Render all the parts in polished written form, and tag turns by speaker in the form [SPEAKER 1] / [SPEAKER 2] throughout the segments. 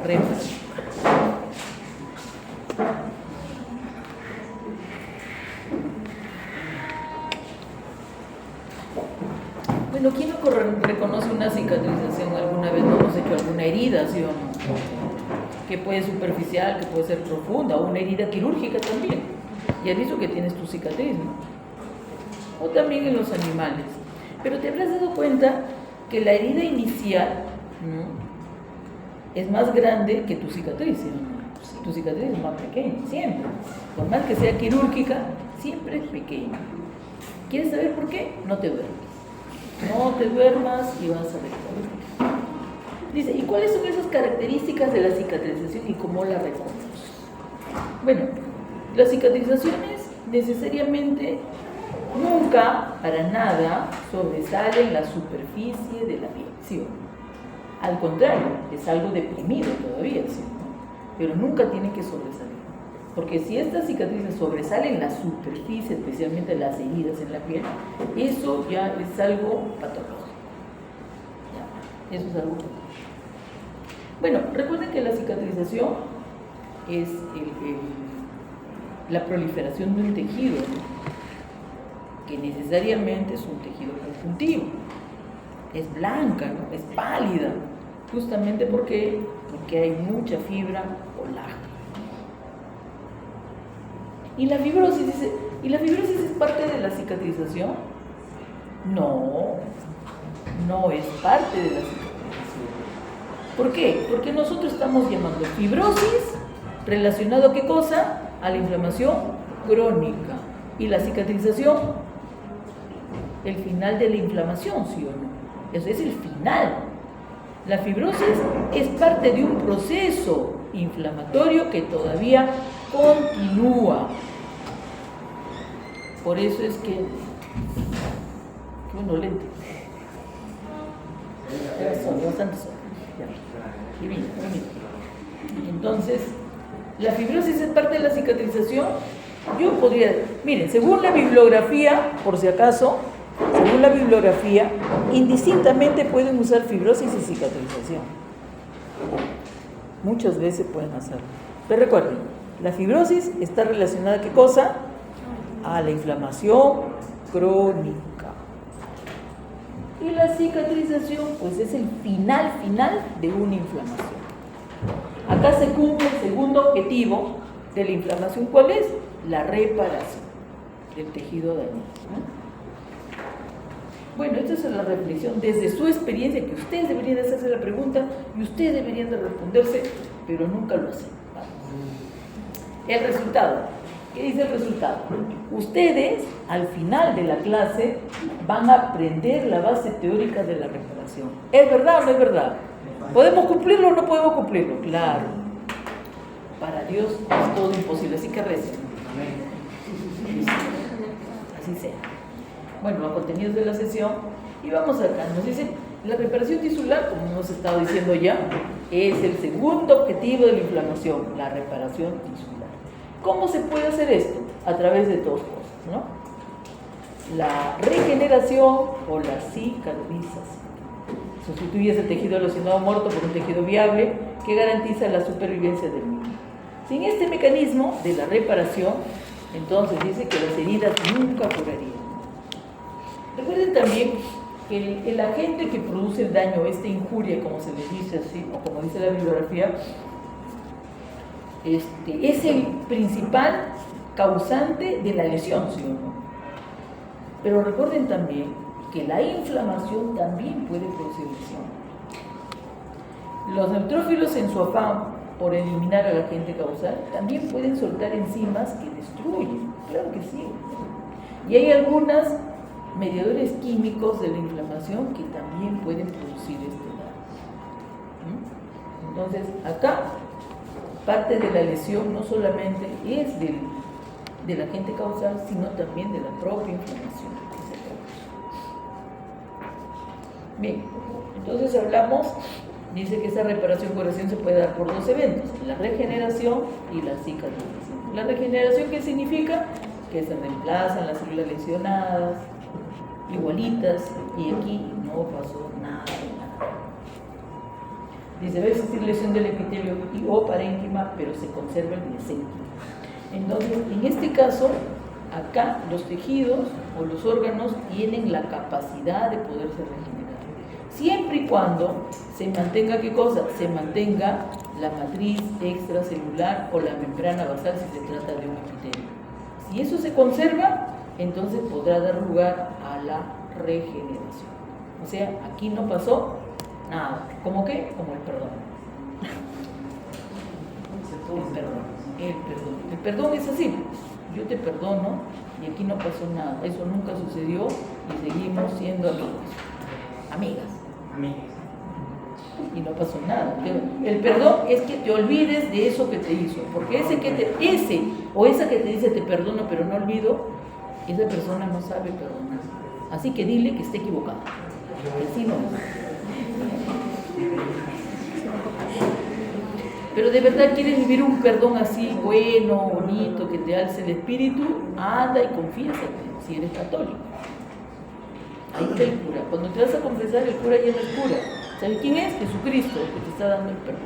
[SPEAKER 1] reparación. Bueno, ¿quién no reconoce una cicatrización? ¿Alguna vez no hemos hecho alguna herida, sí o no? Que puede ser superficial, que puede ser profunda, o una herida quirúrgica también. Y has visto que tienes tu cicatriz, ¿no? O también en los animales. Pero te habrás dado cuenta que la herida inicial, ¿no?, es más grande que tu cicatriz, ¿sí o no? Tu cicatriz es más pequeña, siempre. Por más que sea quirúrgica, siempre es pequeña. ¿Quieres saber por qué? No te duermas. No te duermas y vas a ver. Dice, ¿y cuáles son esas características de la cicatrización y cómo la reconocemos? Bueno, las cicatrizaciones necesariamente nunca, para nada, sobresalen la superficie de la piel, ¿sí o no? Al contrario, es algo deprimido todavía, ¿sí o no? Pero nunca tiene que sobresalir. Porque si estas cicatrices sobresalen la superficie, especialmente las heridas en la piel, eso ya es algo patológico. ¿Ya? Eso es algo patológico. Bueno, recuerden que la cicatrización es la proliferación de un tejido, ¿no?, que necesariamente es un tejido conjuntivo. Es blanca, ¿no?, es pálida, justamente porque hay mucha fibra colágena. Y la fibrosis, dice, ¿y la fibrosis es parte de la cicatrización? No, no es parte de la cicatrización. ¿Por qué? Porque nosotros estamos llamando fibrosis relacionado a ¿qué cosa? A la inflamación crónica. Y la cicatrización, el final de la inflamación, ¿sí o no? Eso es el final. La fibrosis es parte de un proceso inflamatorio que todavía continúa. Por eso es que bueno, lente. Bastante solo. Divino. Entonces, la fibrosis es parte de la cicatrización. Yo podría, miren, según la bibliografía, por si acaso, según la bibliografía, indistintamente pueden usar fibrosis y cicatrización. Muchas veces pueden hacerlo. Pero recuerden, la fibrosis está relacionada ¿a qué cosa? A la inflamación crónica. Y la cicatrización, pues es el final de una inflamación. Acá se cumple el segundo objetivo de la inflamación. ¿Cuál es? La reparación del tejido dañado, ¿no? Bueno, esta es la reflexión desde su experiencia, que ustedes deberían de hacerse la pregunta y ustedes deberían de responderse, pero nunca lo hacen. El resultado. ¿Qué dice el resultado? Ustedes, al final de la clase, van a aprender la base teórica de la reparación. ¿Es verdad o no es verdad? ¿Podemos cumplirlo o no podemos cumplirlo? Claro. Para Dios es todo imposible, así que recen. Así sea. Bueno, los contenidos de la sesión, y vamos acá. Nos dice, la reparación tisular, como hemos estado diciendo ya, es el segundo objetivo de la inflamación, la reparación tisular. ¿Cómo se puede hacer esto? A través de dos cosas, ¿no? La regeneración o la cicatrización. Sustituyes el tejido erosionado muerto por un tejido viable que garantiza la supervivencia del mismo. Sin este mecanismo de la reparación, entonces dice que las heridas nunca curarían. Recuerden también que el agente que produce el daño, esta injuria, como se le dice así, o como dice la bibliografía, es el principal causante de la lesión, ¿sí o no? Pero recuerden también que la inflamación también puede producir lesión. Los neutrófilos, en su afán por eliminar al agente causal, también pueden soltar enzimas que destruyen, claro que sí. Y hay algunos mediadores químicos de la inflamación que también pueden producir este daño. Entonces, acá parte de la lesión no solamente es del agente causal, sino también de la propia inflamación. Bien, entonces hablamos, dice que esa reparación-curación se puede dar por dos eventos, la regeneración y la cicatrización. La regeneración, ¿qué significa? Que se reemplazan las células lesionadas, igualitas, y aquí no pasó nada de nada. Dice, debe existir lesión del epitelio y o parénquima, pero se conserva el mesénquima. Entonces, en este caso, acá los tejidos o los órganos tienen la capacidad de poderse regenerar. Siempre y cuando se mantenga, ¿qué cosa? Se mantenga la matriz extracelular o la membrana basal si se trata de un epitelio. Si eso se conserva, entonces podrá dar lugar a la regeneración. O sea, aquí no pasó nada. ¿Cómo qué? Como el perdón. El perdón es así. Yo te perdono y aquí no pasó nada. Eso nunca sucedió y seguimos siendo amigas. Y no pasó nada. El perdón es que te olvides de eso que te hizo, porque ese o esa que te dice te perdono pero no olvido, esa persona no sabe perdonar. Así que dile que esté equivocada. Que así no es. Pero de verdad quieres vivir un perdón así, bueno, bonito, que te alce el espíritu, anda y confiésate, si eres católico. Ahí está el cura. Cuando te vas a confesar, el cura ya no es cura. ¿Sabes quién es? Jesucristo, que te está dando el perdón.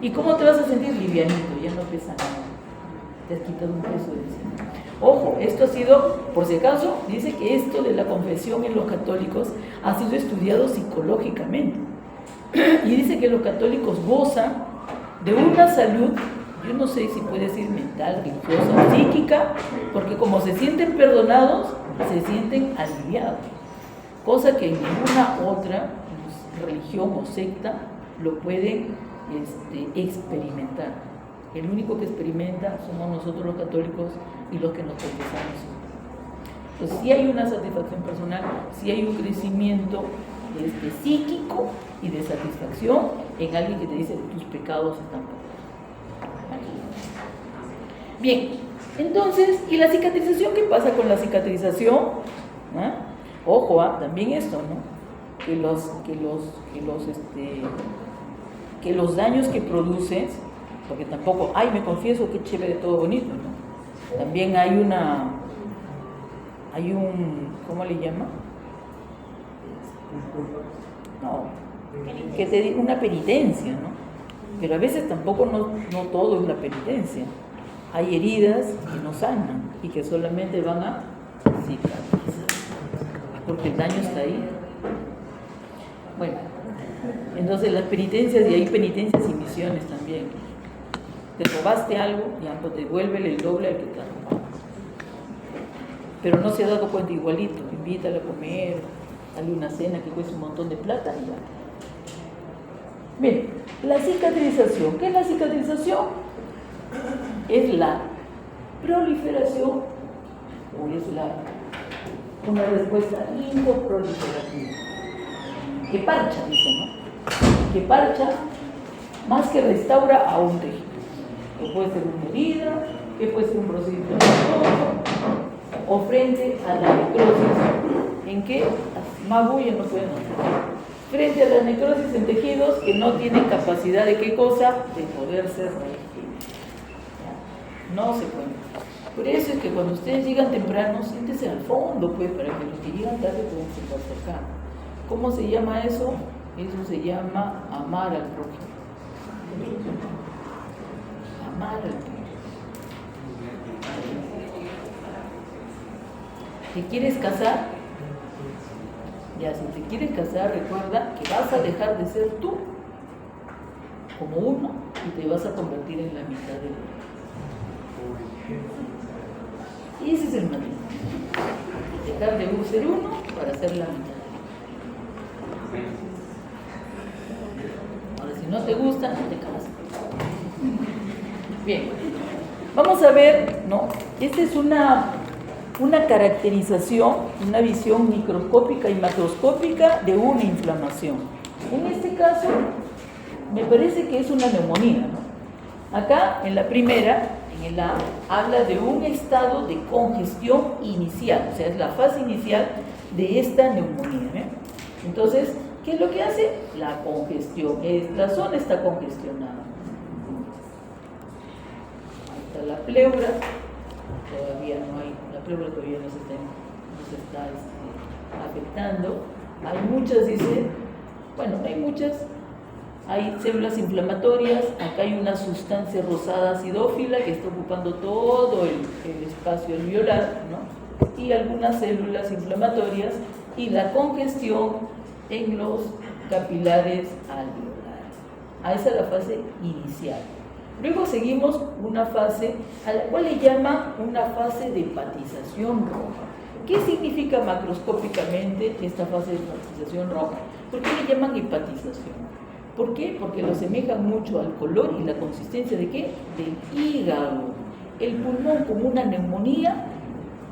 [SPEAKER 1] ¿Y cómo te vas a sentir? Livianito, ya no pesa nada. Te has quitado un peso de encima. Ojo, esto ha sido, por si acaso, dice que esto de la confesión en los católicos ha sido estudiado psicológicamente. Y dice que los católicos gozan de una salud, yo no sé si puede decir mental, religiosa, psíquica, porque como se sienten perdonados, se sienten aliviados, cosa que en ninguna otra religión o secta lo pueden experimentar. El único que experimenta somos nosotros los católicos y los que nos confesamos. Entonces sí hay una satisfacción personal, sí hay un crecimiento psíquico y de satisfacción en alguien que te dice tus pecados están perdonados. Bien, entonces, ¿y la cicatrización? ¿Qué pasa con la cicatrización? ¿Ah? Ojo, también esto, ¿no? Que los daños que produces, porque tampoco, ay, me confieso, qué chévere, todo bonito, ¿no? También hay un, ¿cómo le llama? No, que te diga una penitencia, ¿no? Pero a veces tampoco no todo es la penitencia. Hay heridas que no sanan y que solamente van a cicatrizar, porque el daño está ahí. Bueno, entonces las penitencias, y hay penitencias y misiones también. Te robaste algo, ya pues devuélvele el doble al que te robó. Pero no se ha dado cuenta igualito, invítale a comer, dale una cena que cuesta un montón de plata y ya. Bien, la cicatrización. ¿Qué es la cicatrización? Es la proliferación o es una respuesta linfoproliferativa. Que parcha, dice, ¿no? Que parcha más que restaura a un tejido. Que puede ser una herida, que puede ser un procedimiento o frente a la necrosis, en que más bulla no pueden hacer. Frente a la necrosis en tejidos que no tienen capacidad de qué cosa, de poderse regenerar. No se puede. Por eso es que cuando ustedes llegan temprano, siéntese al fondo, pues, para que los que llegan tarde puedan sentarse acá. ¿Cómo se llama eso? Eso se llama amar al prójimo. Amar al prójimo. ¿Te quieres casar? Ya, si te quieres casar, recuerda que vas a dejar de ser tú como uno y te vas a convertir en la mitad del otro. Y ese es el matrimonio. Dejar de ser uno para ser la mitad. Ahora, si no te gusta, no te casas. Bien, vamos a ver, ¿no? Esta es una caracterización, una visión microscópica y macroscópica de una inflamación. En este caso, me parece que es una neumonía, ¿no? Acá, en la primera, en el A, habla de un estado de congestión inicial, o sea, es la fase inicial de esta neumonía, ¿eh? Entonces, ¿qué es lo que hace? La congestión. Esta zona está congestionada. Ahí está la pleura, todavía no hay, la pleura todavía no se está afectando. Hay muchas, dice, bueno, hay muchas, hay células inflamatorias, acá hay una sustancia rosada acidófila que está ocupando todo el espacio alveolar, ¿no? Y algunas células inflamatorias y la congestión en los capilares alveolares. Esa es la fase inicial. Luego seguimos una fase a la cual le llaman una fase de hepatización roja. ¿Qué significa macroscópicamente esta fase de hepatización roja? ¿Por qué le llaman hepatización? ¿Por qué? Porque lo asemejan mucho al color y la consistencia de ¿qué? Del hígado. El pulmón, como una neumonía,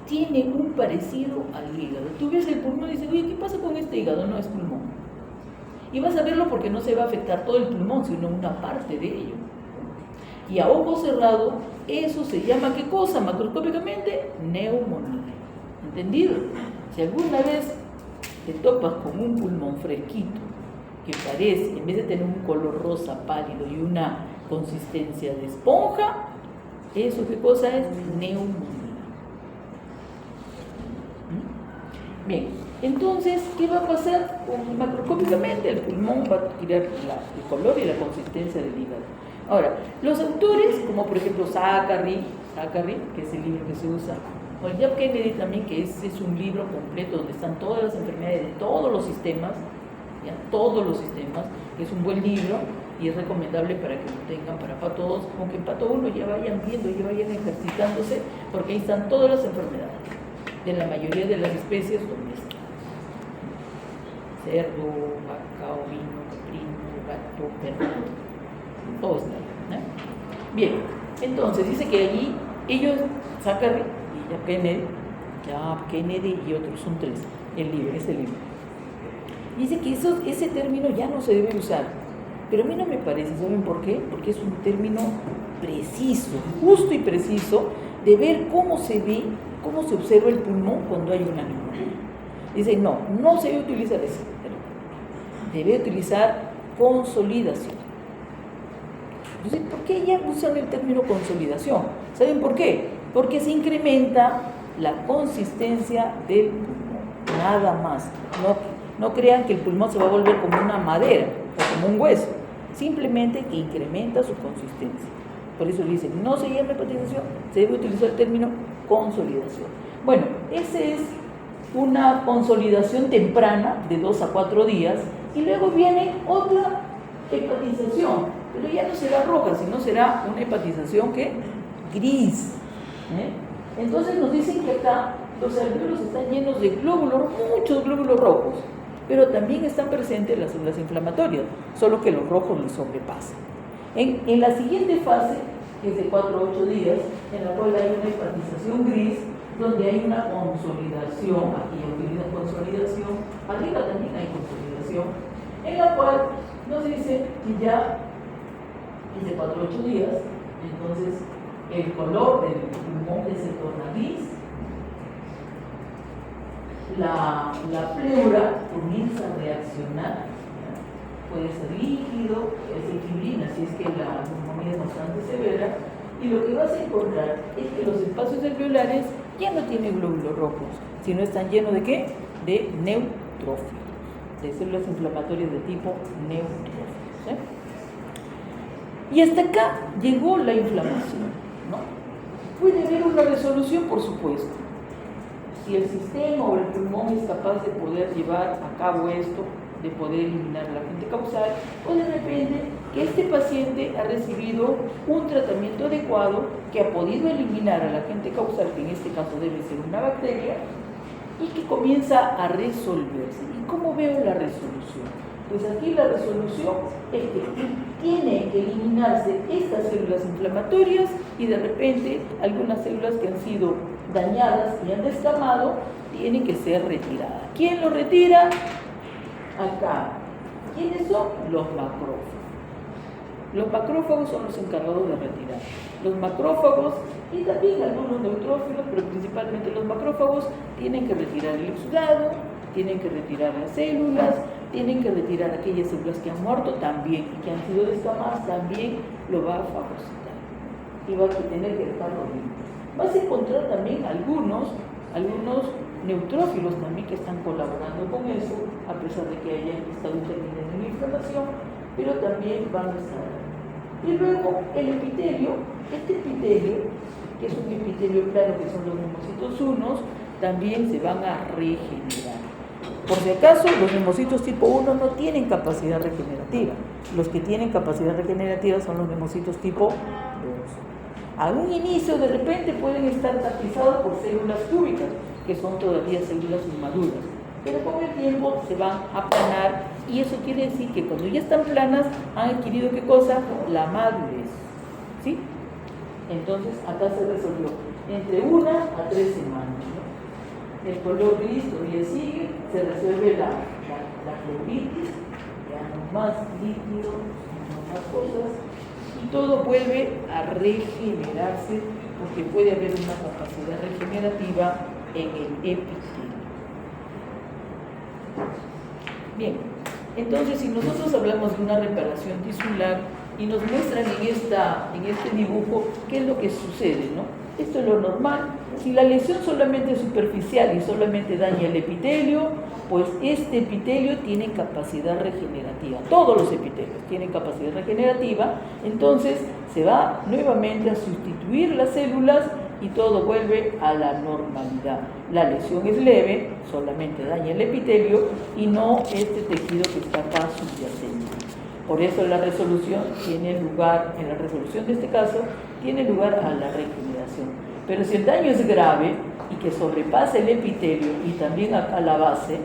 [SPEAKER 1] tiene un parecido al hígado. Tú ves el pulmón y dices, oye, ¿qué pasa con este hígado? No es pulmón. Y vas a verlo porque no se va a afectar todo el pulmón, sino una parte de ello. Y a ojo cerrado, eso se llama, ¿qué cosa? Macroscópicamente, neumonía. ¿Entendido? Si alguna vez te topas con un pulmón fresquito, que parece, en vez de tener un color rosa pálido y una consistencia de esponja, ¿eso qué cosa es? Neumonía. Bien, entonces, ¿qué va a pasar? Macroscópicamente el pulmón va a adquirir el color y la consistencia del hígado. Ahora, los autores, como por ejemplo Zachary, que es el libro que se usa, o el Jaap Kennedy también, que es un libro completo donde están todas las enfermedades de todos los sistemas, ¿ya? Todos los sistemas, que es un buen libro y es recomendable para que lo tengan para todos, aunque en pato 1 ya vayan viendo, ya vayan ejercitándose, porque ahí están todas las enfermedades de la mayoría de las especies domésticas: cerdo, vaca, ovino, caprino, gato, perro, todo está ahí, ¿eh? Bien, entonces dice que allí ellos, Zachary y Jaap Kennedy y otros, son tres, ese libro. Dice que ese término ya no se debe usar, pero a mí no me parece, ¿saben por qué? Porque es un término preciso, justo y preciso, de ver cómo se ve, cómo se observa el pulmón cuando hay una neumonía. Dice, no se debe utilizar ese término, debe utilizar consolidación. Entonces, ¿por qué ya usan el término consolidación? ¿Saben por qué? Porque se incrementa la consistencia del pulmón, nada más. No crean que el pulmón se va a volver como una madera o como un hueso, simplemente que incrementa su consistencia. Por eso le dicen, no se llama hepatización, se debe utilizar el término consolidación. Bueno, esa es una consolidación temprana de 2 a 4 días y luego viene otra hepatización, pero ya no será roja, sino será una hepatización que gris. Entonces nos dicen que acá los alvéolos están llenos de glóbulos, muchos glóbulos rojos, pero también están presentes las células inflamatorias, solo que los rojos les sobrepasan. En la siguiente fase, que es de 4 a 8 días, en la cual hay una hepatización gris, donde hay una consolidación, aquí hay una consolidación, arriba también hay consolidación, en la cual nos dice que ya es de 4 a 8 días, entonces el color del pulmón se torna gris, la pleura comienza a reaccionar, puede ser líquido, puede ser fibrina, si es que la neumonía es bastante severa, y lo que vas a encontrar es que los espacios alveolares ya no tienen glóbulos rojos, sino están llenos ¿de qué? De neutrófilos, de células inflamatorias de tipo neutrófilos. Y hasta acá llegó la inflamación, ¿no? Puede haber una resolución, por supuesto. Si el sistema o el pulmón es capaz de poder llevar a cabo esto, de poder eliminar el agente causal, o de repente que este paciente ha recibido un tratamiento adecuado que ha podido eliminar al agente causal, que en este caso debe ser una bacteria, y que comienza a resolverse. ¿Y cómo veo la resolución? Pues aquí la resolución es que tiene que eliminarse estas células inflamatorias y de repente algunas células que han sido dañadas y han descamado tienen que ser retiradas. ¿Quién lo retira? Acá. ¿Quiénes son? Los macrófagos. Los macrófagos son los encargados de retirar. Los macrófagos y también algunos neutrófilos, pero principalmente los macrófagos, tienen que retirar el exudado, tienen que retirar las células, tienen que retirar aquellas células que han muerto también y que han sido descamadas, también lo va a fagocitar y va a tener que dejarlo limpio. Vas a encontrar también algunos neutrófilos también que están colaborando con eso, a pesar de que hayan estado interviniendo en la inflamación, pero también van a estar. Y luego el epitelio, este epitelio, que es un epitelio plano, que son los neumocitos 1, también se van a regenerar. Por si acaso, los neumocitos tipo 1 no tienen capacidad regenerativa. Los que tienen capacidad regenerativa son los neumocitos tipo 2. A un inicio, de repente, pueden estar tapizados por células cúbicas, que son todavía células inmaduras. Pero con el tiempo se van a aplanar, y eso quiere decir que cuando ya están planas, han adquirido ¿qué cosa? La madurez. ¿Sí? Entonces, acá se resolvió entre 1 a 3 semanas. ¿No? El color gris todavía sigue, se resuelve la flebitis, ya no más líquido, no más cosas, y todo vuelve a regenerarse porque puede haber una capacidad regenerativa en el epitelio. Bien, entonces si nosotros hablamos de una reparación tisular y nos muestran en este dibujo qué es lo que sucede, ¿no? Esto es lo normal. Si la lesión solamente es superficial y solamente daña el epitelio, pues este epitelio tiene capacidad regenerativa. Todos los epitelios tienen capacidad regenerativa, entonces se va nuevamente a sustituir las células y todo vuelve a la normalidad. La lesión es leve, solamente daña el epitelio y no este tejido que está acá subyacente. Por eso la resolución tiene lugar, en la resolución de este caso, tiene lugar a la regeneración. Pero si el daño es grave y que sobrepasa el epitelio y también acá la base,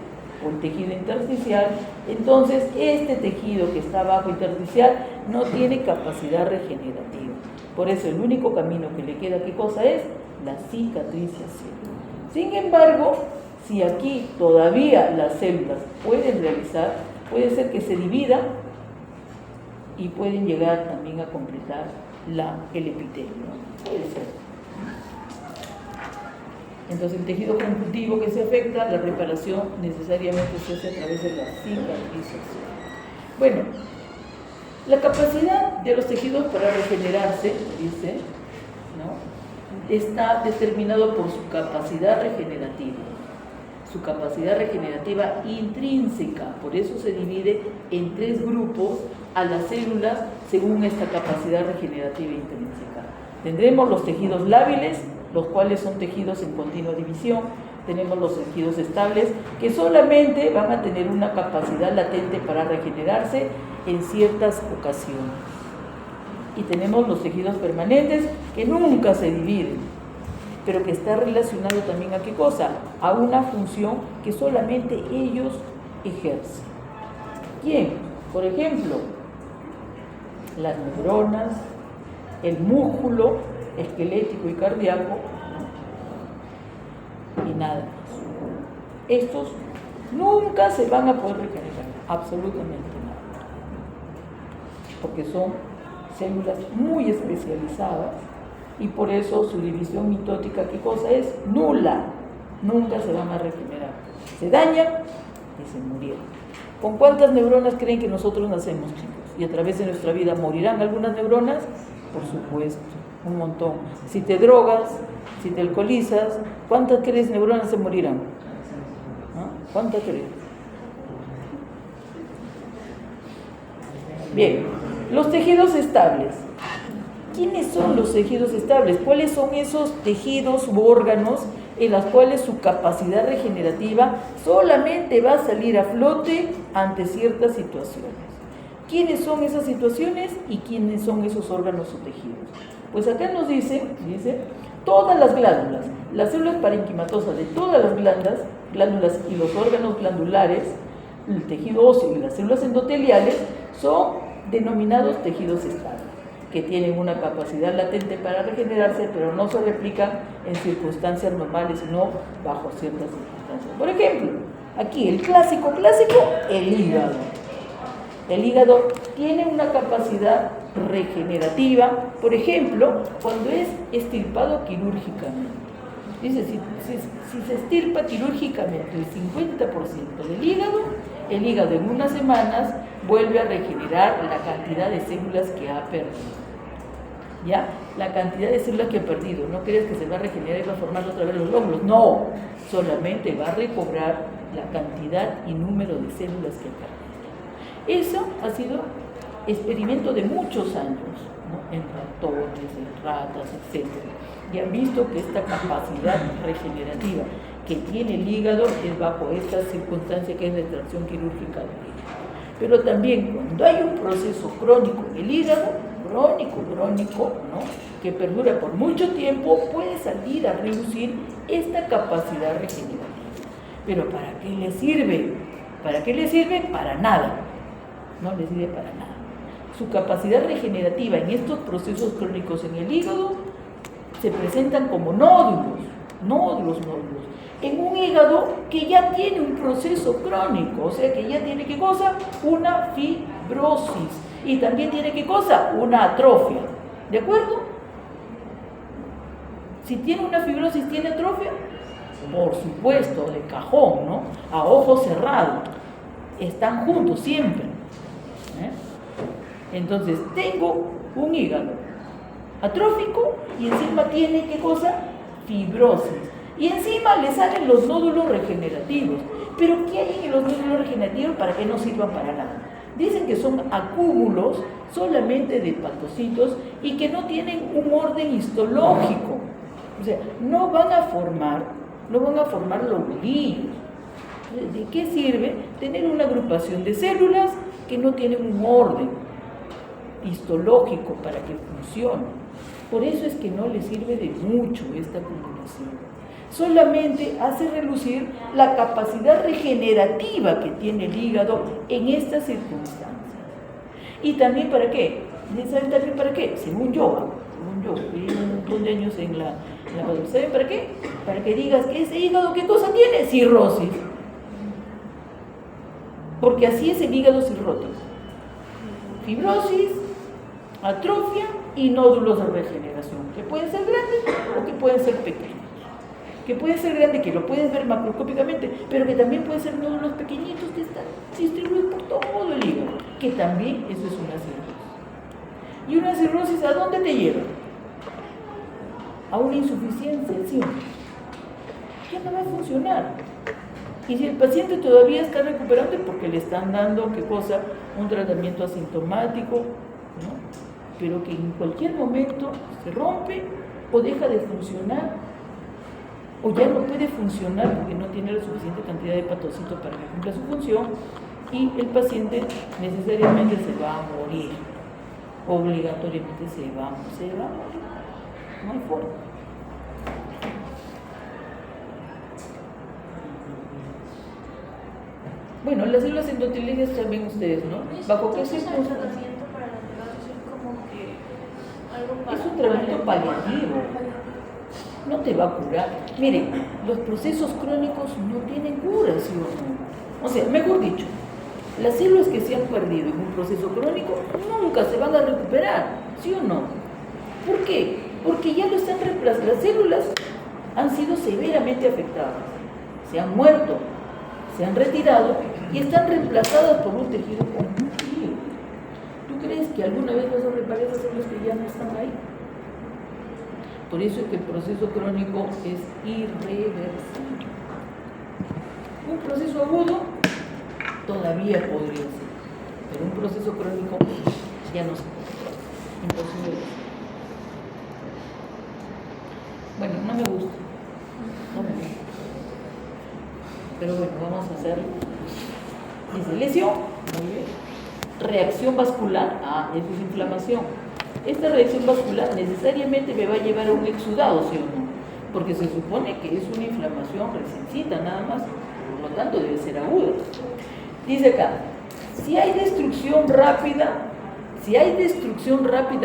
[SPEAKER 1] o el tejido intersticial, entonces este tejido que está abajo intersticial no tiene capacidad regenerativa. Por eso el único camino que le queda, ¿qué cosa es? La cicatrización. Sin embargo, si aquí todavía las células pueden realizar, puede ser que se divida y pueden llegar también a completar el epitelio, ¿no? Puede ser. Entonces el tejido conjuntivo que se afecta, la reparación necesariamente se hace a través de la cicatrización. Bueno, la capacidad de los tejidos para regenerarse, dice, ¿no? Está determinado por su capacidad regenerativa. Su capacidad regenerativa intrínseca, por eso se divide en 3 grupos a las células según esta capacidad regenerativa intrínseca. Tendremos los tejidos lábiles, los cuales son tejidos en continua división. Tenemos los tejidos estables, que solamente van a tener una capacidad latente para regenerarse en ciertas ocasiones. Y tenemos los tejidos permanentes, que nunca se dividen, pero que está relacionado también a ¿qué cosa? A una función que solamente ellos ejercen. ¿Quién? Por ejemplo, las neuronas, el músculo esquelético y cardíaco, ¿no? Y nada más. Estos nunca se van a poder regenerar, absolutamente nada, porque son células muy especializadas y por eso su división mitótica, ¿qué cosa es? Nula. Nunca se van a regenerar. Se dañan y se murieron. ¿Con cuántas neuronas creen que nosotros nacemos, chicos? Y a través de nuestra vida morirán algunas neuronas, por supuesto, un montón. Si te drogas, si te alcoholizas, ¿cuántas crees neuronas se morirán? ¿Ah? ¿Cuántas crees? Bien, los tejidos estables. ¿Quiénes son los tejidos estables? ¿Cuáles son esos tejidos u órganos en los cuales su capacidad regenerativa solamente va a salir a flote ante ciertas situaciones? ¿Quiénes son esas situaciones y quiénes son esos órganos o tejidos? Pues acá nos dice todas las glándulas, las células parenquimatosas de todas las glándulas y los órganos glandulares, el tejido óseo y las células endoteliales son denominados tejidos estables, que tienen una capacidad latente para regenerarse, pero no se replican en circunstancias normales, sino bajo ciertas circunstancias. Por ejemplo, aquí el clásico, el hígado. El hígado tiene una capacidad regenerativa, por ejemplo, cuando es extirpado quirúrgicamente. Dice, si se extirpa quirúrgicamente el 50% del hígado, el hígado en unas semanas vuelve a regenerar la cantidad de células que ha perdido. ¿Ya? La cantidad de células que ha perdido. No creas que se va a regenerar y va a formar otra vez los glóbulos. No, solamente va a recobrar la cantidad y número de células que ha perdido. Eso ha sido experimento de muchos años, ¿no? En ratones, en ratas, etc. Y han visto que esta capacidad regenerativa que tiene el hígado es bajo esta circunstancia que es la extracción quirúrgica del hígado. Pero también cuando hay un proceso crónico en el hígado, crónico, ¿no? Que perdura por mucho tiempo, puede salir a reducir esta capacidad regenerativa. Pero ¿para qué le sirve? ¿Para qué le sirve? Para nada. No le sirve para nada. Su capacidad regenerativa en estos procesos crónicos en el hígado se presentan como nódulos, en un hígado que ya tiene un proceso crónico, o sea que ya tiene ¿qué cosa? Una fibrosis, y también tiene ¿qué cosa? Una atrofia, ¿de acuerdo? Si tiene una fibrosis, ¿tiene atrofia? Por supuesto, de cajón, ¿no? A ojo cerrado, están juntos siempre, ¿eh? Entonces, tengo un hígado atrófico y encima tiene ¿qué cosa? Fibrosis. Y encima le salen los nódulos regenerativos. Pero ¿qué hay en los nódulos regenerativos para que no sirvan para nada? Dicen que son acúmulos solamente de hepatocitos y que no tienen un orden histológico. O sea, no van a formar lobulillos. ¿De qué sirve tener una agrupación de células que no tienen un orden histológico para que funcione? Por eso es que no le sirve de mucho esta combinación. Solamente hace relucir la capacidad regenerativa que tiene el hígado en estas circunstancias. ¿Y también para qué? ¿Saben también para qué? Según yo, viví un montón de años en la ¿saben para qué? Para que digas que ese hígado, ¿qué cosa tiene? Cirrosis. Porque así es el hígado cirrótico. Fibrosis, atrofia y nódulos de regeneración, que pueden ser grandes o que pueden ser pequeños. Que puede ser grande, que lo puedes ver macroscópicamente, pero que también pueden ser nódulos pequeñitos que están distribuidos por todo el hígado, que también eso es una cirrosis. ¿Y una cirrosis a dónde te lleva? A una insuficiencia, ¿sí? Ya no va a funcionar. Y si el paciente todavía está recuperando es porque le están dando, ¿qué cosa? Un tratamiento asintomático, ¿no? Pero que en cualquier momento se rompe o deja de funcionar, o ya no puede funcionar porque no tiene la suficiente cantidad de hepatocitos para que cumpla su función, y el paciente necesariamente se va a morir, obligatoriamente se va a morir, no hay forma. Bueno, las células endoteliales también ustedes, ¿no? ¿Bajo qué circunstancias?
[SPEAKER 2] Tratamiento para la fibrosis es como que algo para...
[SPEAKER 1] Es un tratamiento paliativo. No te va a curar. Miren, los procesos crónicos no tienen cura, ¿sí o no? O sea, mejor dicho, las células que se han perdido en un proceso crónico nunca se van a recuperar, ¿sí o no? ¿Por qué? Porque ya lo están reemplazando. Las células han sido severamente afectadas, se han muerto, se han retirado y están reemplazadas por un tejido conjuntivo. ¿Tú crees que alguna vez vas a reparar esas células que ya no están ahí? Por eso es que el proceso crónico es irreversible. Un proceso agudo todavía podría ser, pero un proceso crónico ya no se puede. Imposible. Bueno, no me gusta. Pero bueno, vamos a hacerlo. Dice lesión, muy bien. Reacción vascular, eso es inflamación. Esta reacción vascular necesariamente me va a llevar a un exudado, ¿sí o no? Porque se supone que es una inflamación reciéncita nada más, por lo tanto debe ser aguda. Dice acá, si hay destrucción rápida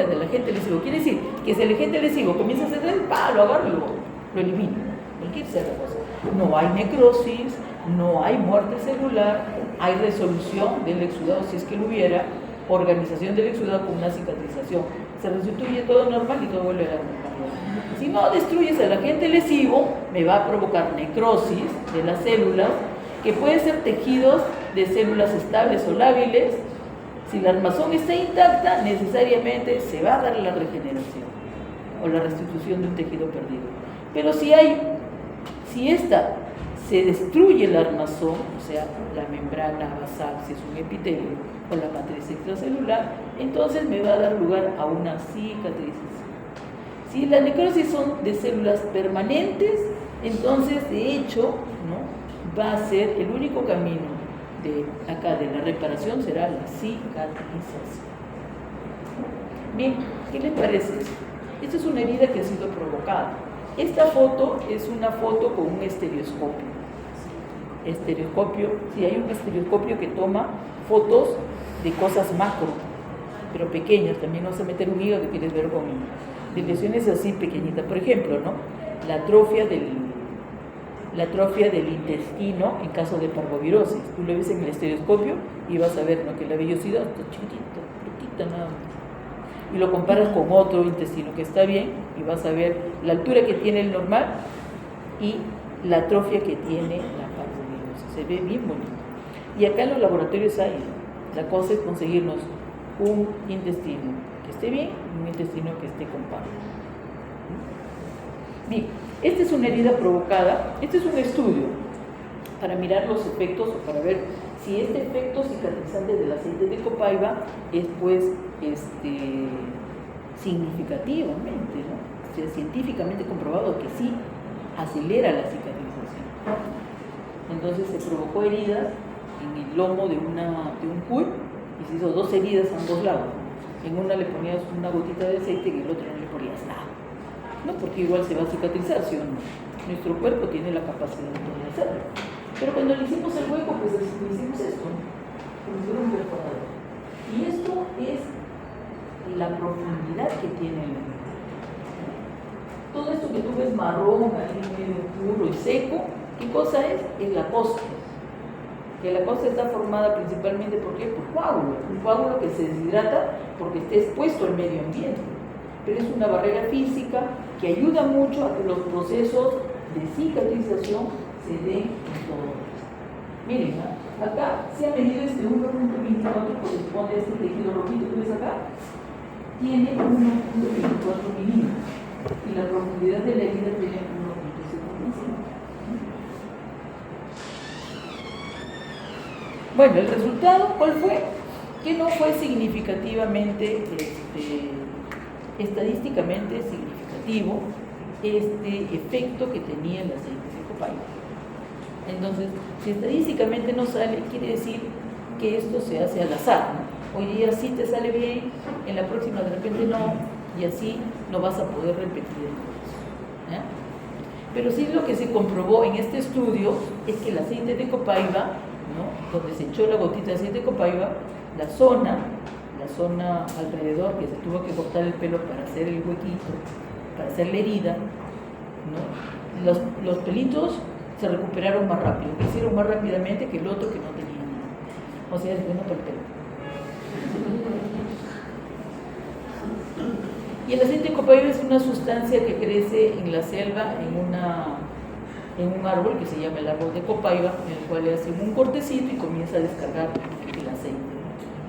[SPEAKER 1] del agente lesivo, quiere decir que si el agente lesivo comienza a hacer el palo, agarro y lo elimino, cualquier sea la cosa. No hay necrosis, no hay muerte celular, hay resolución del exudado si es que lo hubiera, organización del exudado con una cicatrización. Se restituye todo normal y todo vuelve a la normalidad. Si no destruyes al agente lesivo, me va a provocar necrosis de las células, que pueden ser tejidos de células estables o lábiles. Si la armazón está intacta, necesariamente se va a dar la regeneración o la restitución de un tejido perdido. Pero si esta se destruye el armazón, o sea, la membrana basal, si es un epitelio, o la matriz extracelular, entonces me va a dar lugar a una cicatrización. Si la necrosis son de células permanentes, entonces de hecho, ¿no?, va a ser el único camino de acá de la reparación será la cicatrización. Bien, ¿qué les parece? Esta es una herida que ha sido provocada. Esta foto es una foto con un estereoscopio. Estereoscopio, sí, hay un estereoscopio que toma fotos de cosas macro, pero pequeñas. También no se meter un hígado que quieres ver con de lesiones así pequeñitas. Por ejemplo, ¿no?, la atrofia del intestino en caso de parvovirosis. Tú lo ves en el estereoscopio y vas a ver, ¿no?, que la vellosidad está chiquitita, nada más. Y lo comparas con otro intestino que está bien y vas a ver la altura que tiene el normal y la atrofia que tiene la parvovirosis. Se ve bien bonito. Y acá en los laboratorios hay, la cosa es conseguirnos un intestino que esté bien y un intestino que esté con parvo. Bien, esta es una herida provocada, este es un estudio para mirar los efectos o para ver si este efecto cicatrizante del aceite de copaiba es pues significativamente, ¿no?, o sea, científicamente comprobado que sí acelera la cicatrización. Entonces se provocó heridas en el lomo de un cuy y se hizo 2 heridas a ambos lados. En una le ponías una gotita de aceite y en el otro no le ponías nada. No, porque igual se va a cicatrizar, ¿sí o no? Nuestro cuerpo tiene la capacidad de poder hacerlo. Pero cuando le hicimos el hueco, pues le hicimos esto, ¿no?, un perforador. Y esto es la profundidad que tiene el herida. Todo esto que tú ves marrón, ahí medio puro y seco, ¿qué cosa es? Es la costa. Que la costa está formada principalmente ¿por qué? Por coágulo. Un coágulo que se deshidrata porque está expuesto al medio ambiente. Pero es una barrera física que ayuda mucho a que los procesos de cicatrización se den en todo esto. Miren, acá se ha medido 1.24, corresponde a este tejido rojito que ves acá, tiene 1.24 milímetros y la profundidad de la herida tiene 1.75. Bueno, el resultado, ¿cuál fue? Que no fue significativamente estadísticamente significativo este efecto que tenía el aceite de copaiba. Entonces, si estadísticamente no sale, quiere decir que esto se hace al azar, ¿no? Hoy día sí te sale bien, en la próxima de repente no, y así no vas a poder repetir el proceso, ¿ya? Pero sí lo que se comprobó en este estudio es que el aceite de copaiba, ¿no?, donde se echó la gotita de aceite de copaiba, la zona alrededor, que se tuvo que cortar el pelo para hacer el huequito, para hacer la herida, ¿no?, los pelitos se recuperaron más rápido, hicieron más rápidamente que el otro que no tenía nada. O sea, es bueno para el pelo. Y el aceite de copaiba es una sustancia que crece en la selva, en un árbol que se llama el árbol de copaiba, en el cual le hacen un cortecito y comienza a descargar el aceite.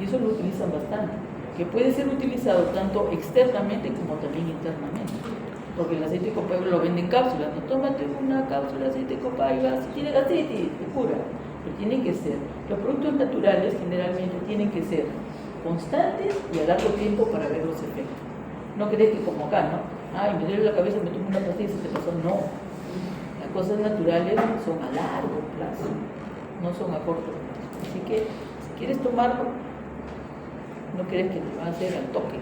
[SPEAKER 1] Y eso lo utilizan bastante, que puede ser utilizado tanto externamente como también internamente. Porque el aceite de copaiba lo venden en cápsulas, no, tómate una cápsula de aceite de copaiba, si tienes gastritis, te cura. Pero tienen que ser, los productos naturales generalmente tienen que ser constantes y a largo tiempo para ver los efectos. No crees que como acá, ¿no? Ay, me duele la cabeza, me tomo una pastilla y se te pasó. No. Las cosas naturales son a largo plazo, no son a corto plazo. Así que, si quieres tomarlo, no crees que te va a hacer al toque.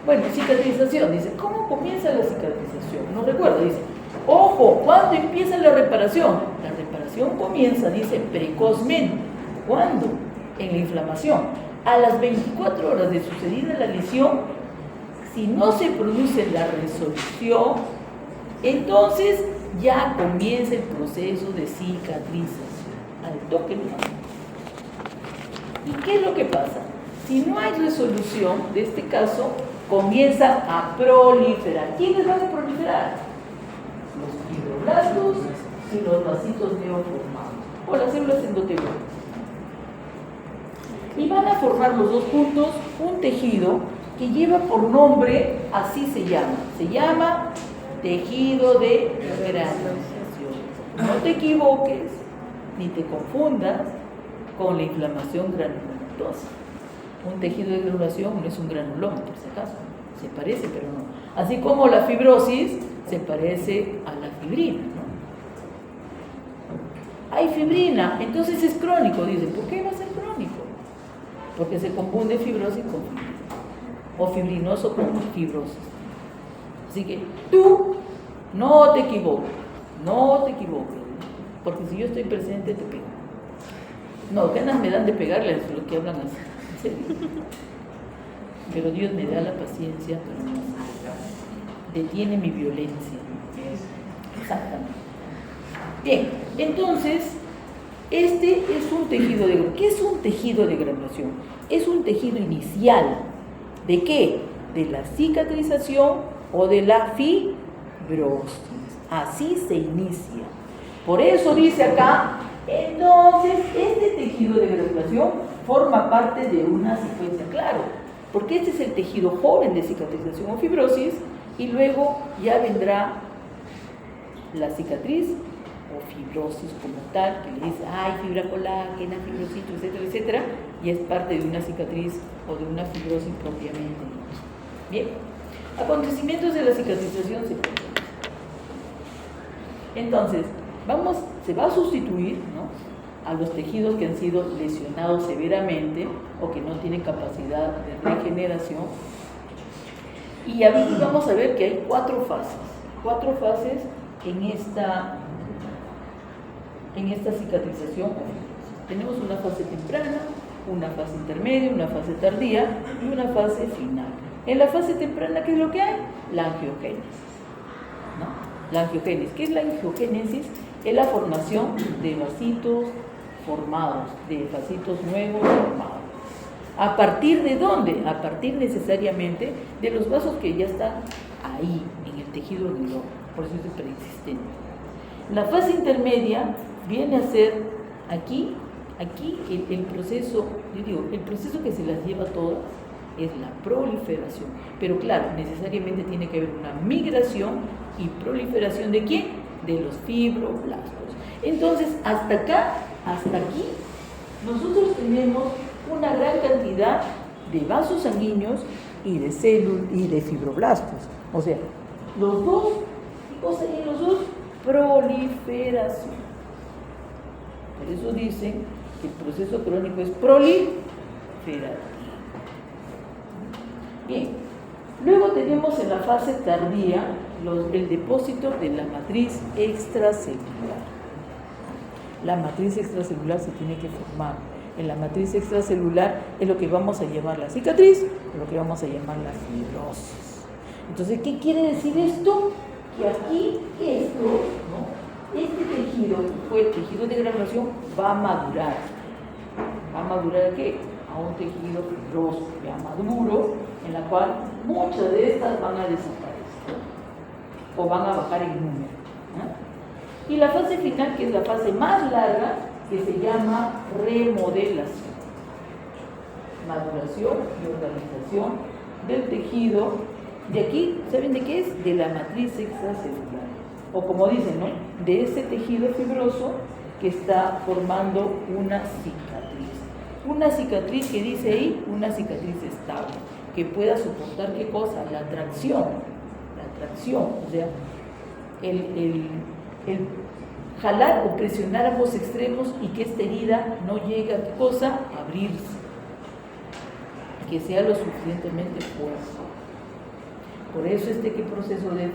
[SPEAKER 1] Bueno, cicatrización, dice, ¿cómo comienza la cicatrización? No recuerdo, dice, ojo, ¿cuándo empieza la reparación? La reparación comienza, dice, precozmente. ¿Cuándo? En la inflamación. A las 24 horas de sucedida la lesión, si no se produce la resolución, entonces ya comienza el proceso de cicatrización. Al toque, ¿no? ¿Y qué es lo que pasa? Si no hay resolución de este caso, comienza a proliferar. ¿Quiénes van a proliferar? Los fibroblastos y los vasitos neoformados, o las células endoteliales. Y van a formar los dos juntos un tejido que lleva por nombre, así se llama tejido de granulación. No te equivoques ni te confundas con la inflamación granulomatosa. Un tejido de granulación no es un granuloma, por si acaso. Se parece, pero no. Así como la fibrosis se parece a la fibrina, ¿no? Hay fibrina, entonces es crónico. Dicen, ¿por qué va a ser crónico? Porque se confunde fibrosis con fibrina. O fibrinoso con fibrosis. Así que tú no te equivoques, porque si yo estoy presente te pego. No, ganas me dan de pegarles los que hablan así, en serio. Pero Dios me da la paciencia, pero no detiene mi violencia. Exactamente. Bien, entonces, este es un tejido de granulación. ¿Qué es un tejido de granulación? Es un tejido inicial. ¿De qué? De la cicatrización o de la fibrosis. Así se inicia. Por eso dice acá, entonces, este tejido de granulación forma parte de una secuencia, claro, porque este es el tejido joven de cicatrización o fibrosis, y luego ya vendrá la cicatriz o fibrosis como tal, que le dice, ay, fibra colágena, fibrocito, etcétera, etcétera, y es parte de una cicatriz o de una fibrosis propiamente dicha. Bien, acontecimientos de la cicatrización secundaria. Entonces, se va a sustituir, ¿no?, a los tejidos que han sido lesionados severamente o que no tienen capacidad de regeneración. Y vamos a ver que hay cuatro fases en esta cicatrización. Tenemos una fase temprana, una fase intermedia, una fase tardía y una fase final. En la fase temprana, ¿qué es lo que hay? La angiogénesis, ¿no? La angiogénesis. ¿Qué es la angiogénesis? Es la formación de vasitos formados, de vasitos nuevos formados. ¿A partir de dónde? A partir necesariamente de los vasos que ya están ahí, en el tejido neuronal, por eso es preexistente. La fase intermedia viene a ser aquí el proceso, yo digo, el proceso que se las lleva todas es la proliferación. Pero claro, necesariamente tiene que haber una migración y proliferación ¿de quién? De los fibroblastos. Entonces, hasta aquí, nosotros tenemos una gran cantidad de vasos sanguíneos y de células y de fibroblastos. O sea, los dos, ¿qué cosa hay en los dos? Proliferación. Por eso dicen que el proceso crónico es proliferativo. Bien, luego tenemos en la fase tardía el depósito de la matriz extracelular. La matriz extracelular se tiene que formar. En la matriz extracelular es lo que vamos a llamar la cicatriz, lo que vamos a llamar la fibrosis. Entonces, ¿qué quiere decir esto? Que aquí esto, ¿no?, este tejido, que fue el tejido de granulación, va a madurar. ¿Va a madurar a qué? A un tejido fibroso, ya maduro, en la cual muchas de estas van a desaparecer o van a bajar en número, ¿no? Y la fase final, que es la fase más larga, que se llama remodelación, maduración y organización del tejido. De aquí, ¿saben de qué es? De la matriz extracelular, o como dicen, ¿no?, de ese tejido fibroso que está formando una cicatriz. Una cicatriz que dice ahí, una cicatriz estable, que pueda soportar ¿qué cosa? La tracción, o sea, el jalar o presionar ambos extremos y que esta herida no llegue a ¿qué cosa? A abrirse, que sea lo suficientemente fuerte. Por eso este proceso de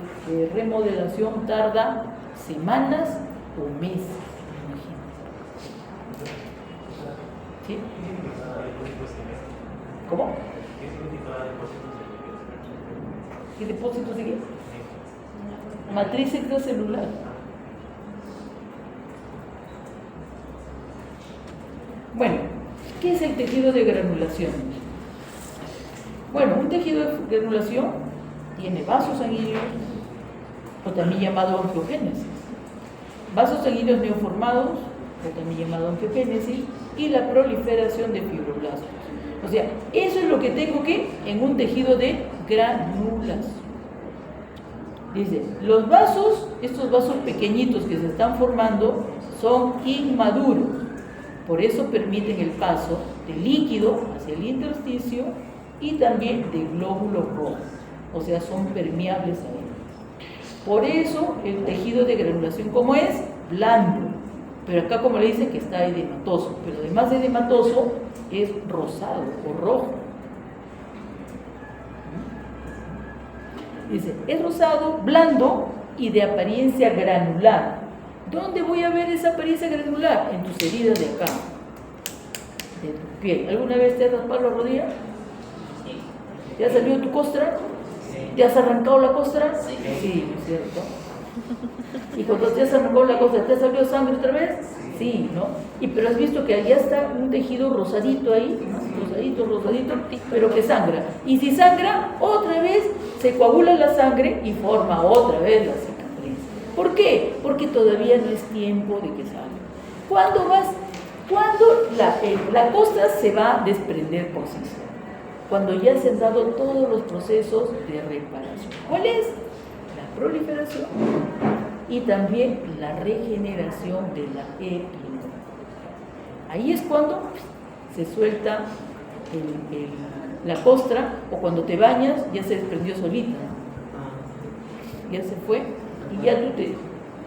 [SPEAKER 1] remodelación tarda semanas o meses, imagínense. ¿Sí? ¿Cómo? ¿Qué depósito sigue? Matriz extracelular. Bueno, ¿qué es el tejido de granulación? Bueno, un tejido de granulación tiene vasos sanguíneos, o también llamado angiogénesis, vasos sanguíneos neoformados, o también llamado angiogénesis, y la proliferación de fibroblastos. O sea, eso es lo que tengo que en un tejido de granulación. Dice, los vasos estos vasos pequeñitos que se están formando son inmaduros. Por eso permiten el paso de líquido hacia el intersticio y también de glóbulos rojos. O sea, son permeables a él. Por eso el tejido de granulación, ¿cómo es? Blando. Pero acá como le dicen que está edematoso. Pero además de edematoso, es rosado o rojo. Dice, es rosado, blando y de apariencia granular. ¿Dónde voy a ver esa apariencia granular? En tus heridas de acá, de tu piel. ¿Alguna vez te has raspado la rodilla?
[SPEAKER 2] Sí.
[SPEAKER 1] ¿Te ha salido tu costra?
[SPEAKER 2] Sí.
[SPEAKER 1] ¿Te has arrancado la costra?
[SPEAKER 2] Sí.
[SPEAKER 1] Sí, ¿no es cierto? ¿Y cuando te has arrancado la costra, te ha salido sangre otra vez? Sí, ¿no? Pero has visto que allá está un tejido rosadito ahí, rosadito, pero que sangra. Y si sangra, otra vez se coagula la sangre y forma otra vez la cicatriz. ¿Por qué? Porque todavía no es tiempo de que salga. Cuando la costra se va a desprender por sí sola. Cuando ya se han dado todos los procesos de reparación. ¿Cuál es? La proliferación y también la regeneración de la epidermis. Ahí es cuando se suelta la costra, o cuando te bañas ya se desprendió solita, ¿no? Ya se fue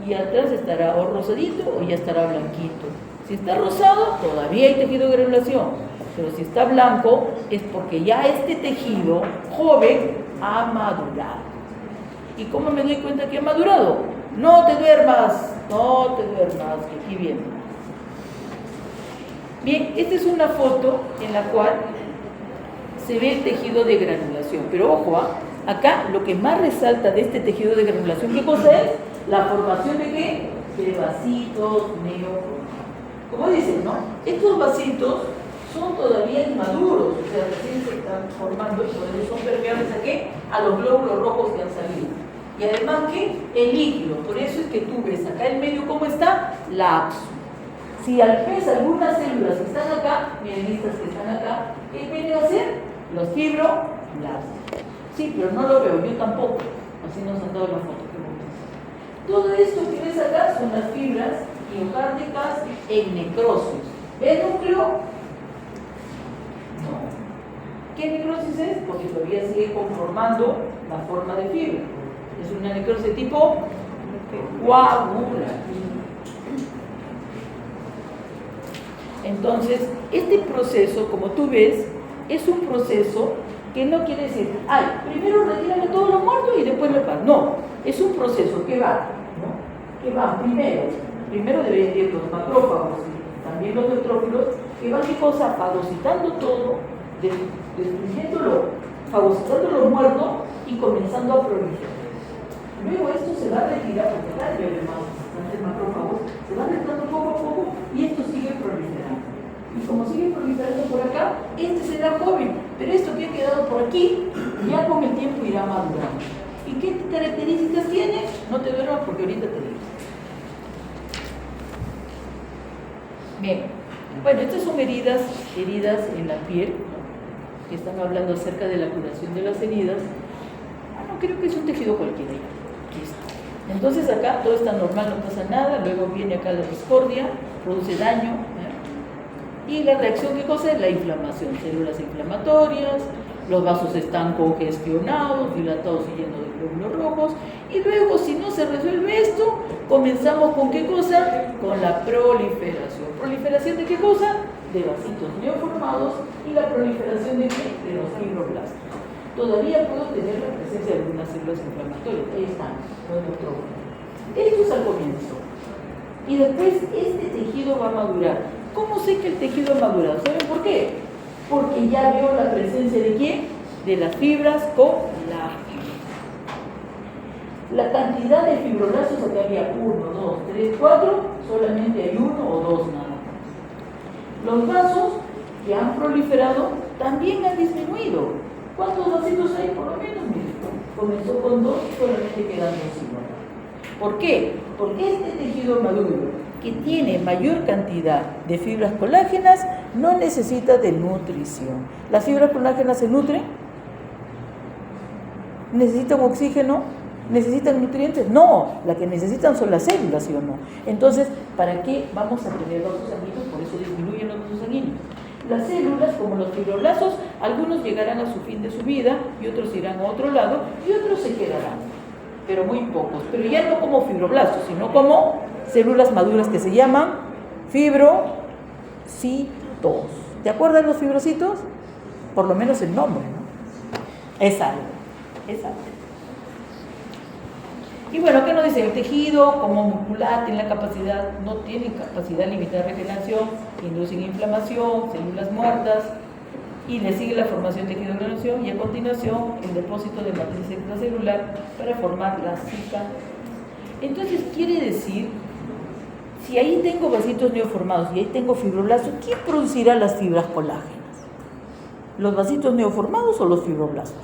[SPEAKER 1] y atrás estará o rosadito o ya estará blanquito. Si está rosado, todavía hay tejido de granulación, pero si está blanco es porque ya este tejido joven ha madurado. ¿Y cómo me doy cuenta que ha madurado? No te duermas, que aquí viene. Bien, esta es una foto en la cual se ve el tejido de granulación, pero ojo, acá lo que más resalta de este tejido de granulación, ¿qué cosa es? La formación de ¿qué? De vasitos neocromáticos. Como dicen, ¿no? Estos vasitos son todavía inmaduros, o sea, recién se están formando y todavía son permeables ¿a qué? A los glóbulos rojos que han salido. Y además que el líquido, por eso es que tú ves acá en medio cómo está laxo. Si al vez algunas células que están acá, miren estas que están acá, ¿qué viene a hacer? Los fibroblastos. Sí, pero no lo veo, yo tampoco. Así nos han dado la foto. Todo esto que ves acá son las fibras miocárdicas en necrosis. ¿El núcleo? No. ¿Qué necrosis es? Porque todavía sigue conformando la forma de fibra. Es una necrosis de tipo coagulativa. Entonces, este proceso, como tú ves, es un proceso que no quiere decir, primero retírame todo lo muerto y después lo paso. No, es un proceso que va, ¿no? Que va primero deben ir los macrófagos y también los neutrófilos, que van fagocitando todo, destruyéndolo, fagocitando lo muerto y comenzando a proliferar. Luego esto se va a retirar, porque cada vez más bastantes macrófagos, se va retirando poco a poco y esto sigue proliferando. Y como sigue proliferando por acá, este será joven, pero esto que ha quedado por aquí, ya con el tiempo irá madurando. ¿Y qué características tiene? No te duermas porque ahorita te digo. Bien, bueno, estas son heridas en la piel, ¿no? Que están hablando acerca de la curación de las heridas. No, creo que es un tejido cualquiera. Entonces acá todo está normal, no pasa nada, luego viene acá la discordia, produce daño, ¿eh? Y la reacción, ¿qué cosa es? La inflamación, células inflamatorias, los vasos están congestionados, dilatados y llenos de glóbulos rojos, y luego si no se resuelve esto, comenzamos con ¿qué cosa? Con la proliferación. ¿Proliferación de qué cosa? De vasitos neoformados y la proliferación de ¿qué? De los fibroblastos. Todavía puedo tener la presencia de algunas células inflamatorias. Ahí están, los neutrófilos. Esto es al comienzo. Y después este tejido va a madurar. ¿Cómo sé que el tejido ha madurado? ¿Saben por qué? Porque ya veo la presencia de ¿quién? De las fibras colágenas. La cantidad de fibroblastos, acá había 1, 2, 3, 4, solamente hay 1 o 2 nada más. Los vasos que han proliferado también han disminuido. ¿Cuántos vasitos hay? Por lo menos, miren, comenzó con 2, solamente quedan 2 igual. ¿Por qué? Porque este tejido maduro, que tiene mayor cantidad de fibras colágenas, no necesita de nutrición. ¿Las fibras colágenas se nutren? ¿Necesitan oxígeno? ¿Necesitan nutrientes? No, la que necesitan son las células, ¿sí o no? Entonces, ¿para qué vamos a tener vasos sanguíneos? Por eso disminuyen los vasos sanguíneos. Las células, como los fibroblastos, algunos llegarán a su fin de su vida y otros irán a otro lado y otros se quedarán, pero muy pocos. Pero ya no como fibroblastos, sino como células maduras que se llaman fibrocitos. ¿Te acuerdas de los fibrocitos? Por lo menos el nombre, ¿no? Es algo. Y bueno, ¿qué nos dice? El tejido como muscular tiene no tiene capacidad limitada de regeneración, inducen inflamación, células muertas, y le sigue la formación de tejido de granulación y a continuación el depósito de matriz extracelular para formar la cicatriz. Entonces quiere decir, si ahí tengo vasitos neoformados y ahí tengo fibroblastos, ¿quién producirá las fibras colágenas? ¿Los vasitos neoformados o los fibroblastos?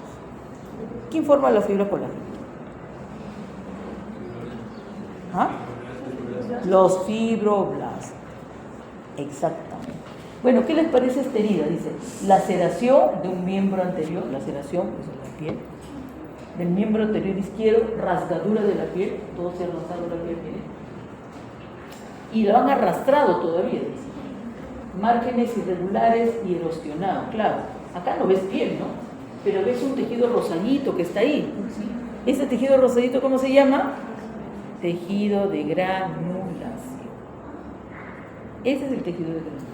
[SPEAKER 1] ¿Quién forma la fibra colágena? ¿Ah? Los fibroblastos. Exactamente. Bueno, ¿qué les parece esta herida? Dice, laceración de un miembro anterior, laceración, pues en la piel, del miembro anterior izquierdo, rasgadura de la piel, todo se ha rasgado la piel, miren. Y lo han arrastrado todavía, dice. Márgenes irregulares y erosionado, claro. Acá no ves piel, ¿no? Pero ves un tejido rosadito que está ahí. Ese tejido rosadito, ¿cómo se llama? Tejido de granulación. Ese es el tejido de granulación.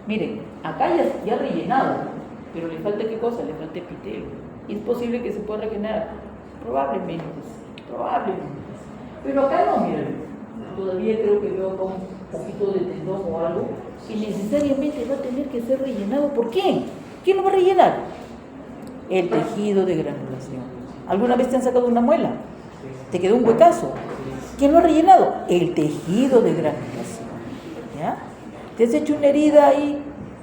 [SPEAKER 1] Miren, acá ya rellenado, pero le falta ¿qué cosa? Le falta epitelio. ¿Y es posible que se pueda regenerar? Probablemente. Pero acá no, miren. Todavía creo que veo con un poquito de tendón o algo que necesariamente va a tener que ser rellenado. ¿Por qué? ¿Quién lo va a rellenar? El tejido de granulación. ¿Alguna vez te han sacado una muela? ¿Te quedó un huecazo? ¿Quién lo ha rellenado? El tejido de granulación. ¿Ya? ¿Te has hecho una herida ahí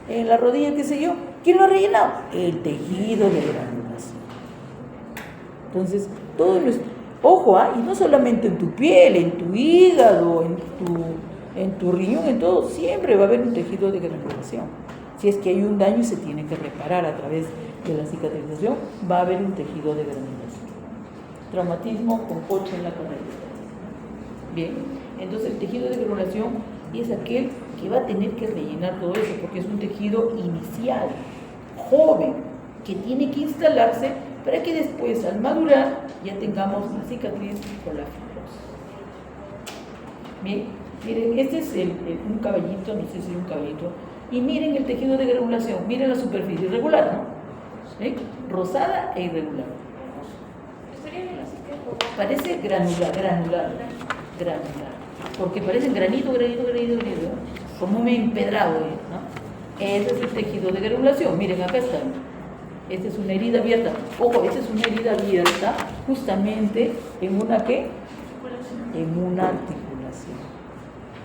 [SPEAKER 1] en la rodilla, qué sé yo? ¿Quién lo ha rellenado? El tejido de granulación. Entonces, todo ojo, y no solamente en tu piel, en tu hígado, en tu riñón, en todo, siempre va a haber un tejido de granulación. Si es que hay un daño y se tiene que reparar a través de la cicatrización, va a haber un tejido de granulación. Traumatismo con coche en la cadera. Bien, entonces el tejido de granulación es aquel que va a tener que rellenar todo eso, porque es un tejido inicial, joven, que tiene que instalarse para que después, al madurar, ya tengamos la cicatriz con la fibrosis. Bien, miren, este es un caballito, no sé si es un caballito, y miren el tejido de granulación, miren la superficie irregular, ¿no? ¿Sí? Rosada e irregular. Parece granular, porque parecen granito, como un empedrado, ¿no? Ese es el tejido de granulación, miren, acá está. Esta es una herida abierta. Ojo, esta es una herida abierta justamente en una ¿qué? En una articulación,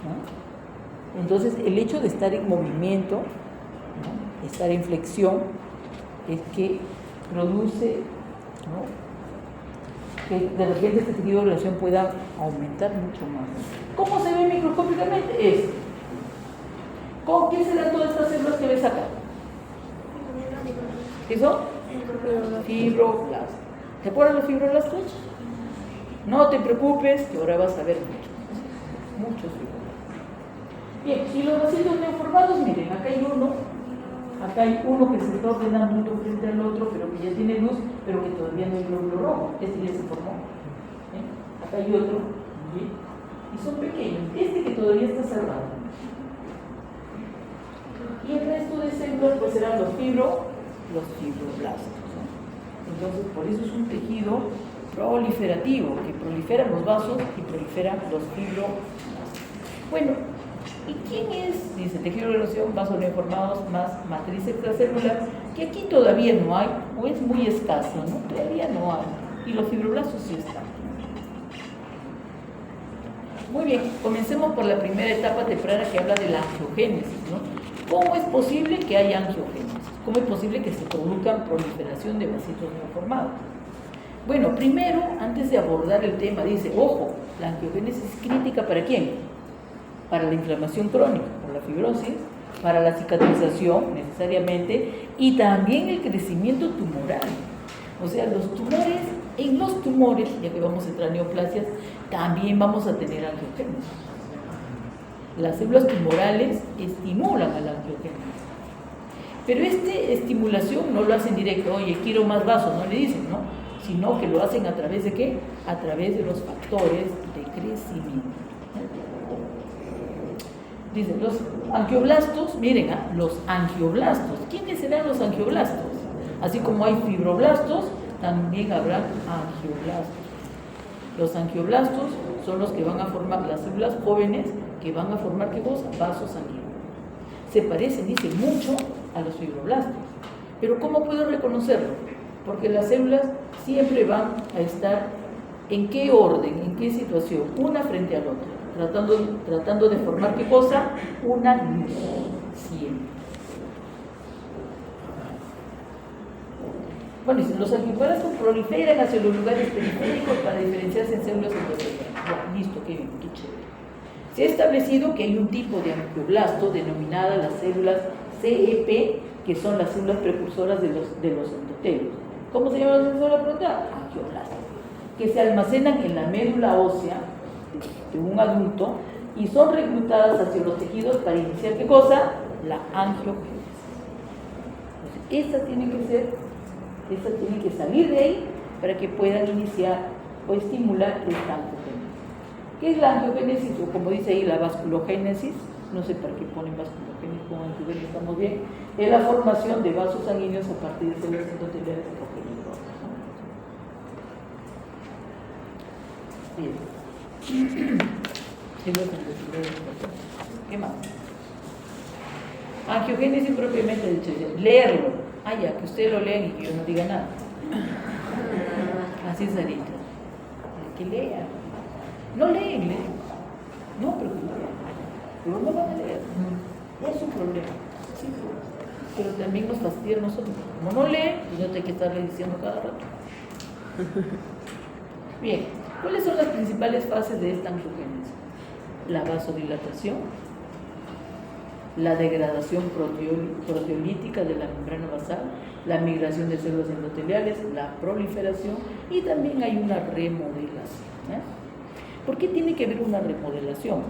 [SPEAKER 1] ¿no? Entonces, el hecho de estar en movimiento, ¿no? Estar en flexión, es que produce, ¿no? Que de repente este tejido de granulación pueda aumentar mucho más. ¿Cómo se ve microscópicamente? ¿Con qué se dan todas estas células que ves acá? ¿Qué son? Fibroblastos. ¿Te acuerdas los fibroblastos? No te preocupes, que ahora vas a ver muchos fibroblastos. Bien, y los vasitos neoformados, miren, acá hay uno que se está ordenando uno frente al otro, pero que ya tiene luz, pero que todavía no hay glóbulo rojo. Este ya se formó. Acá hay otro, ¿sí? Y son pequeños. Este que todavía está cerrado. Y el resto de células pues serán los fibroblastos, ¿no? Entonces, por eso es un tejido proliferativo, que proliferan los vasos y proliferan los fibroblastos. Bueno, ¿y quién es? Dice tejido de granulación, vasos neoformados más matriz extracelular, que aquí todavía no hay, o es muy escaso, ¿no? Todavía no hay. Y los fibroblastos sí están. Muy bien, comencemos por la primera etapa temprana que habla de la angiogénesis, ¿no? ¿Cómo es posible que haya angiogénesis? ¿Cómo es posible que se produzca proliferación de vasitos neoformados? Bueno, primero, antes de abordar el tema, dice, ojo, la angiogénesis es crítica ¿para quién? Para la inflamación crónica, por la fibrosis, para la cicatrización necesariamente, y también el crecimiento tumoral. O sea, los tumores En los tumores, ya que vamos a entrar en neoplasias, también vamos a tener angiogénesis. Las células tumorales estimulan a la angiogénesis. Pero esta estimulación no lo hacen directo, oye, quiero más vasos, no le dicen, ¿no? Sino que lo hacen a través de ¿qué? A través de los factores de crecimiento. Dicen, los angioblastos, miren, los angioblastos. ¿Quiénes serán los angioblastos? Así como hay fibroblastos, también habrá angioblastos. Los angioblastos son los que van a formar las células jóvenes que van a formar, ¿qué cosa? Vasos sanguíneos. Se parecen, dice, mucho a los fibroblastos. Pero ¿cómo puedo reconocerlo? Porque las células siempre van a estar en qué orden, en qué situación, una frente al otro, tratando de formar, ¿qué cosa? Una luz, siempre. Bueno, los angioblastos proliferan hacia los lugares periféricos para diferenciarse en células endoteliales. Ya, listo, qué bien, qué chévere. Se ha establecido que hay un tipo de angioblasto denominada las células CEP, que son las células precursoras de los endotelios. ¿Cómo se llaman las células precursoras? Angioblastos, que se almacenan en la médula ósea de un adulto y son reclutadas hacia los tejidos para iniciar, ¿qué cosa? La angiogénesis. Esa tiene que salir de ahí para que puedan iniciar o estimular esta angiogénesis. ¿Qué es la angiogénesis? O como dice ahí, la vasculogénesis, no sé para qué ponen vasculogénesis, con angiogénesis estamos bien, es la formación de vasos sanguíneos a partir de células endoteliales de progenitor. Bien. Células endoteliales. ¿Qué más? Angiogénesis propiamente dicho, leerlo. Ah, ya, que ustedes lo lean y que yo no diga nada. Así es, Sarita. Que lean. No leen. No, pero que lean. Pero no van a leer. Es un problema. Sí, pero también nos fastidia a nosotros. Como no leen, pues no hay que estarle diciendo cada rato. Bien, ¿cuáles son las principales fases de esta angiogénesis? La vasodilatación, la degradación proteolítica de la membrana basal, la migración de células endoteliales, la proliferación y también hay una remodelación. ¿Por qué tiene que haber una remodelación?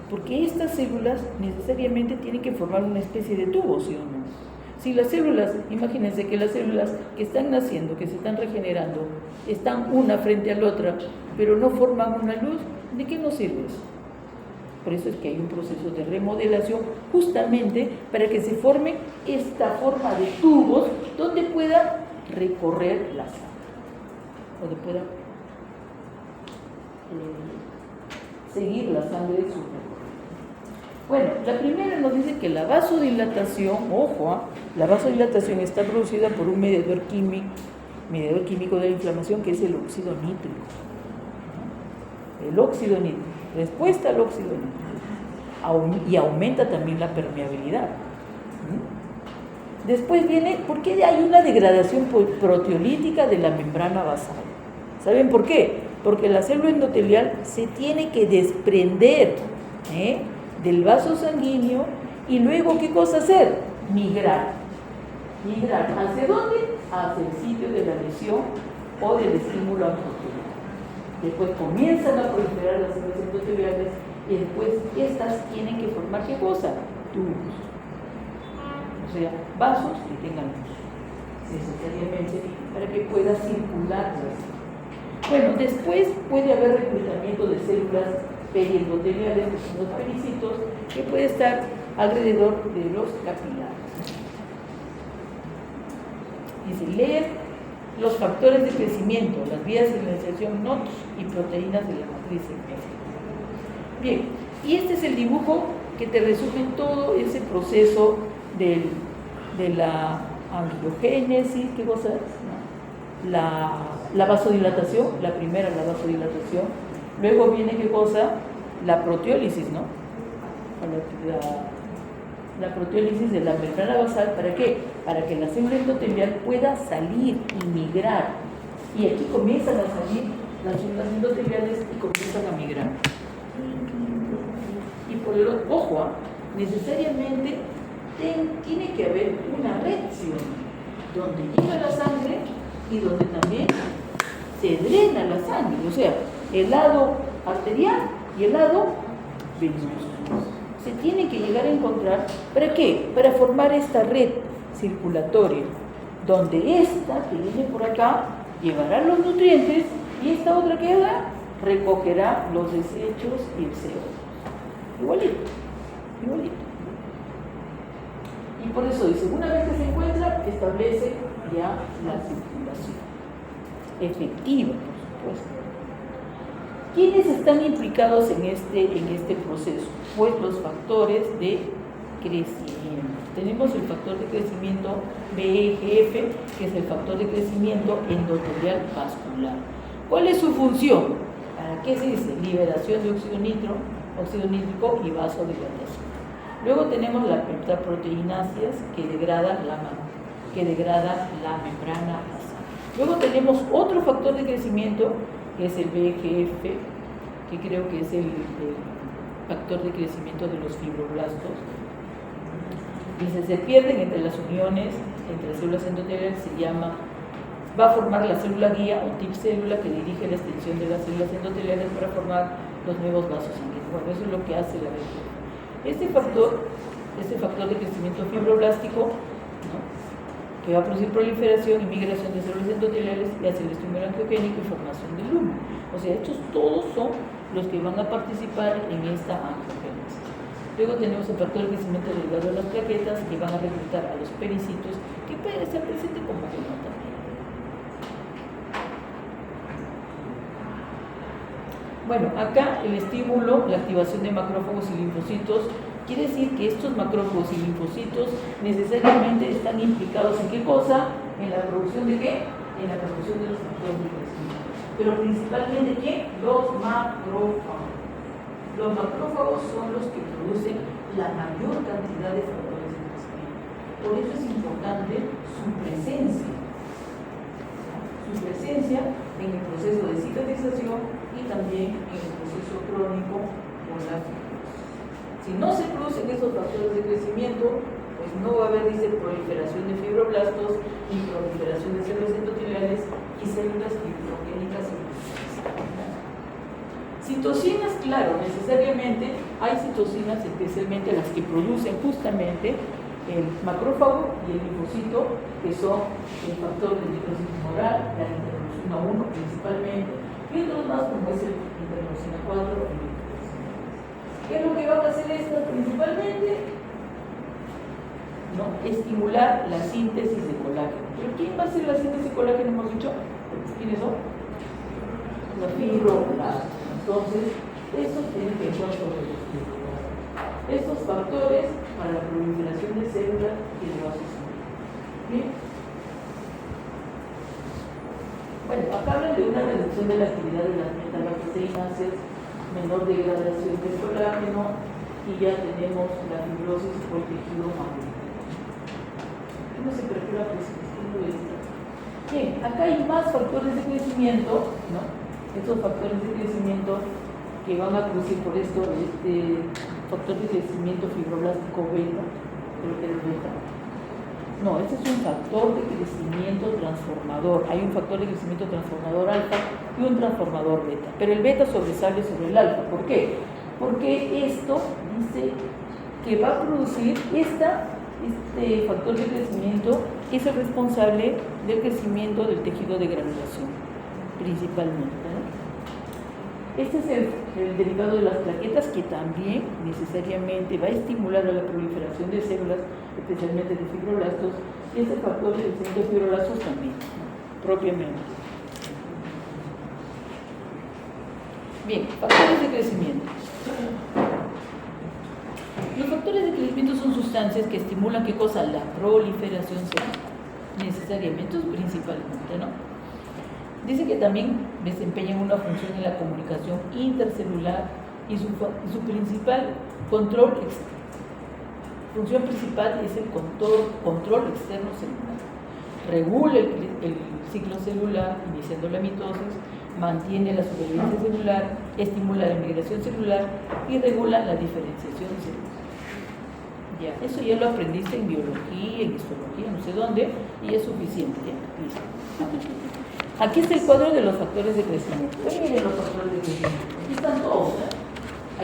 [SPEAKER 1] Porque estas células necesariamente tienen que formar una especie de tubo, ¿sí o no? Si las células, imagínense que las células que están naciendo, que se están regenerando, están una frente a la otra, pero no forman una luz, ¿de qué nos sirve eso? Por eso es que hay un proceso de remodelación justamente para que se forme esta forma de tubos donde pueda recorrer la sangre, donde pueda seguir la sangre su recorrido. Bueno, la primera nos dice que la vasodilatación, ojo, la vasodilatación está producida por un mediador químico de la inflamación que es el óxido nítrico. El óxido nítrico. Respuesta al óxido nítrico y aumenta también la permeabilidad. Después viene, ¿por qué hay una degradación proteolítica de la membrana basal? ¿Saben por qué? Porque la célula endotelial se tiene que desprender del vaso sanguíneo y luego, ¿qué cosa hacer? Migrar. ¿Hacia dónde? Hacia el sitio de la lesión o del estímulo angiogénico. Después comienzan a proliferar las células endoteliales y después estas tienen que formar, ¿qué cosa? Tubos. O sea, vasos que tengan luz, necesariamente, para que pueda circular la sangre. Bueno, después puede haber reclutamiento de células periendoteliales, que son los pericitos, que puede estar alrededor de los capilares. Dice, leer los factores de crecimiento, las vías de señalización NOTS y proteínas de la matriz ectópica. Bien, y este es el dibujo que te resume todo ese proceso de la angiogénesis, ¿qué cosa es? La vasodilatación, la primera, la vasodilatación. Luego viene, ¿qué cosa? La proteólisis, ¿no? La proteólisis de la membrana basal, ¿para qué? Para que la célula endotelial pueda salir y migrar. Y aquí comienzan a salir las células endoteliales y comienzan a migrar. Y por el ojo, necesariamente tiene que haber una reacción donde llega la sangre y donde también se drena la sangre, o sea, el lado arterial y el lado venoso. Se tiene que llegar a encontrar, ¿para qué? Para formar esta red circulatoria, donde esta que viene por acá llevará los nutrientes y esta otra que haga recogerá los desechos y el CO2. Igualito, igualito. Y por eso dice, una vez que se encuentra, establece ya la circulación efectiva, por supuesto. ¿Quiénes están implicados en este proceso? Pues los factores de crecimiento. Tenemos el factor de crecimiento BGF, que es el factor de crecimiento endotelial vascular. ¿Cuál es su función? ¿Para qué se dice? Liberación de óxido nítrico y vasodilatación. Luego tenemos la peptaproteinasas que degrada la membrana basal. Luego tenemos otro factor de crecimiento que es el BGF, que creo que es el factor de crecimiento de los fibroblastos. Dice, se pierden entre las uniones, entre las células endoteliales, va a formar la célula guía o tip célula que dirige la extensión de las células endoteliales para formar los nuevos vasos sanguíneos. Bueno, eso es lo que hace la BGF. Este factor de crecimiento fibroblástico, ¿no?, que va a producir proliferación y migración de células endoteliales y hace el estímulo angiogénico y formación de lumen. O sea, estos todos son los que van a participar en esta angiogénesis. Luego tenemos el factor de crecimiento derivado de las plaquetas que van a reclutar a los pericitos, que pueden estar presentes como que no también. Bueno, acá el estímulo, la activación de macrófagos y linfocitos, quiere decir que estos macrófagos y linfocitos necesariamente están implicados en qué cosa, en la producción de qué, en la producción de los factores de crecimiento. Pero principalmente ¿qué? Los macrófagos. Los macrófagos son los que producen la mayor cantidad de factores de crecimiento. Por eso es importante su presencia. Su presencia en el proceso de cicatrización y también en el proceso crónico con la fibrosis. Si no se producen esos factores de crecimiento, pues no va a haber, dice, proliferación de fibroblastos ni proliferación de células endoteliales y células fibrogénicas. Citocinas, claro, necesariamente hay citocinas, especialmente las que producen justamente el macrófago y el linfocito, que son el factor de necrosis tumoral, la interleucina 1 principalmente, y otros más como es el interleucina 4 y el. ¿Qué es lo que van a hacer estas principalmente? ¿No? Estimular la síntesis de colágeno. ¿Pero quién va a hacer la síntesis de colágeno? Hemos dicho, ¿quiénes son? Los fibroblastos. Entonces, estos tienen que estar sobre los fibroblastos. Estos factores para la proliferación de células y de vasos sanguíneos. ¿Bien? Bueno, acá hablan de una reducción de la actividad de las metalaproteínas, menor degradación del colágeno y ya tenemos la fibrosis por tejido magnetizado. No se prefiere esto. Bien, acá hay más factores de crecimiento, ¿no? Estos factores de crecimiento que van a producir por esto este factor de crecimiento fibroblástico beta, creo que es beta. No, este es un factor de crecimiento transformador. Hay un factor de crecimiento transformador alfa y un transformador beta. Pero el beta sobresale sobre el alfa. ¿Por qué? Porque esto dice que va a producir este factor de crecimiento que es el responsable del crecimiento del tejido de granulación, principalmente, ¿no? Este es el derivado de las plaquetas que también necesariamente va a estimular a la proliferación de células, especialmente de fibroblastos, y este factor de crecimiento de fibroblastos también, ¿no?, propiamente. Bien, factores de crecimiento. Los factores de crecimiento son sustancias que estimulan, ¿qué cosa? La proliferación celular, necesariamente, principalmente, ¿no? Dice que también desempeñan una función en la comunicación intercelular y su principal función principal es el control externo celular. Regula el ciclo celular, iniciando la mitosis, mantiene la supervivencia celular, estimula la migración celular y regula la diferenciación celular. Ya, eso ya lo aprendiste en biología, en histología, no sé dónde, y es suficiente, ¿ya? Listo. Aquí está el cuadro de los factores de crecimiento. Miren los factores de crecimiento. Aquí están todos, ¿eh?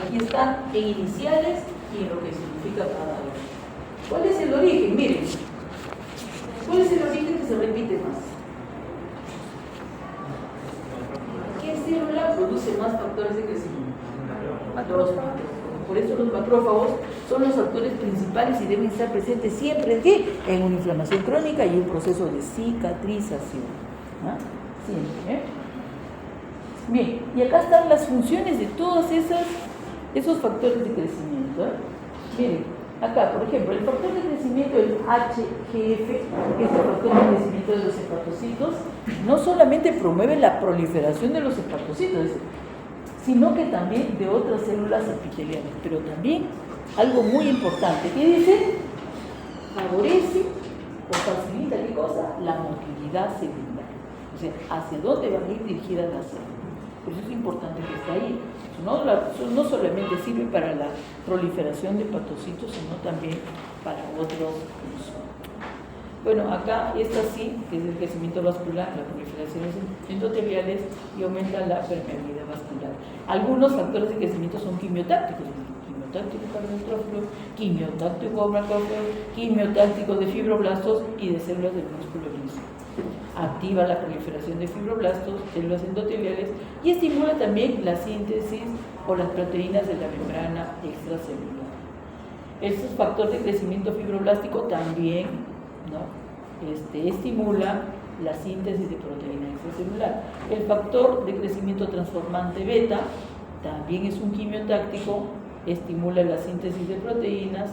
[SPEAKER 1] Aquí están en iniciales y en lo que significa cada uno. ¿Cuál es el origen? Miren. ¿Cuál es el origen que se repite más? ¿Qué célula produce más factores de crecimiento? Los macrófagos. Por eso los macrófagos son los factores principales y deben estar presentes siempre en una inflamación crónica y un proceso de cicatrización. ¿Ah? Siempre. Bien, y acá están las funciones de todos esos factores de crecimiento. Miren, acá, por ejemplo, el factor de crecimiento, el HGF, que es el factor de crecimiento de los hepatocitos, no solamente promueve la proliferación de los hepatocitos, sino que también de otras células epiteliales. Pero también, algo muy importante, que dice, favorece o facilita, ¿qué cosa? La motilidad celular. O sea, hacia dónde van a ir dirigidas las células. Por eso es importante que esté ahí. No solamente sirve para la proliferación de hepatocitos, sino también para otros usos. Bueno, acá esta sí, que es el crecimiento vascular, la proliferación de endoteliales y aumenta la permeabilidad vascular. Algunos factores de crecimiento son quimiotácticos, quimiotáctico para neutrófilo, quimiotáctico macrófago, quimiotáctico de fibroblastos y de células del músculo liso. Activa la proliferación de fibroblastos, células endoteliales y estimula también la síntesis o las proteínas de la membrana extracelular. Estos factores de crecimiento fibroblástico también, ¿no? Estimula la síntesis de proteína extracelular. El factor de crecimiento transformante beta también es un quimiotáctico, estimula la síntesis de proteínas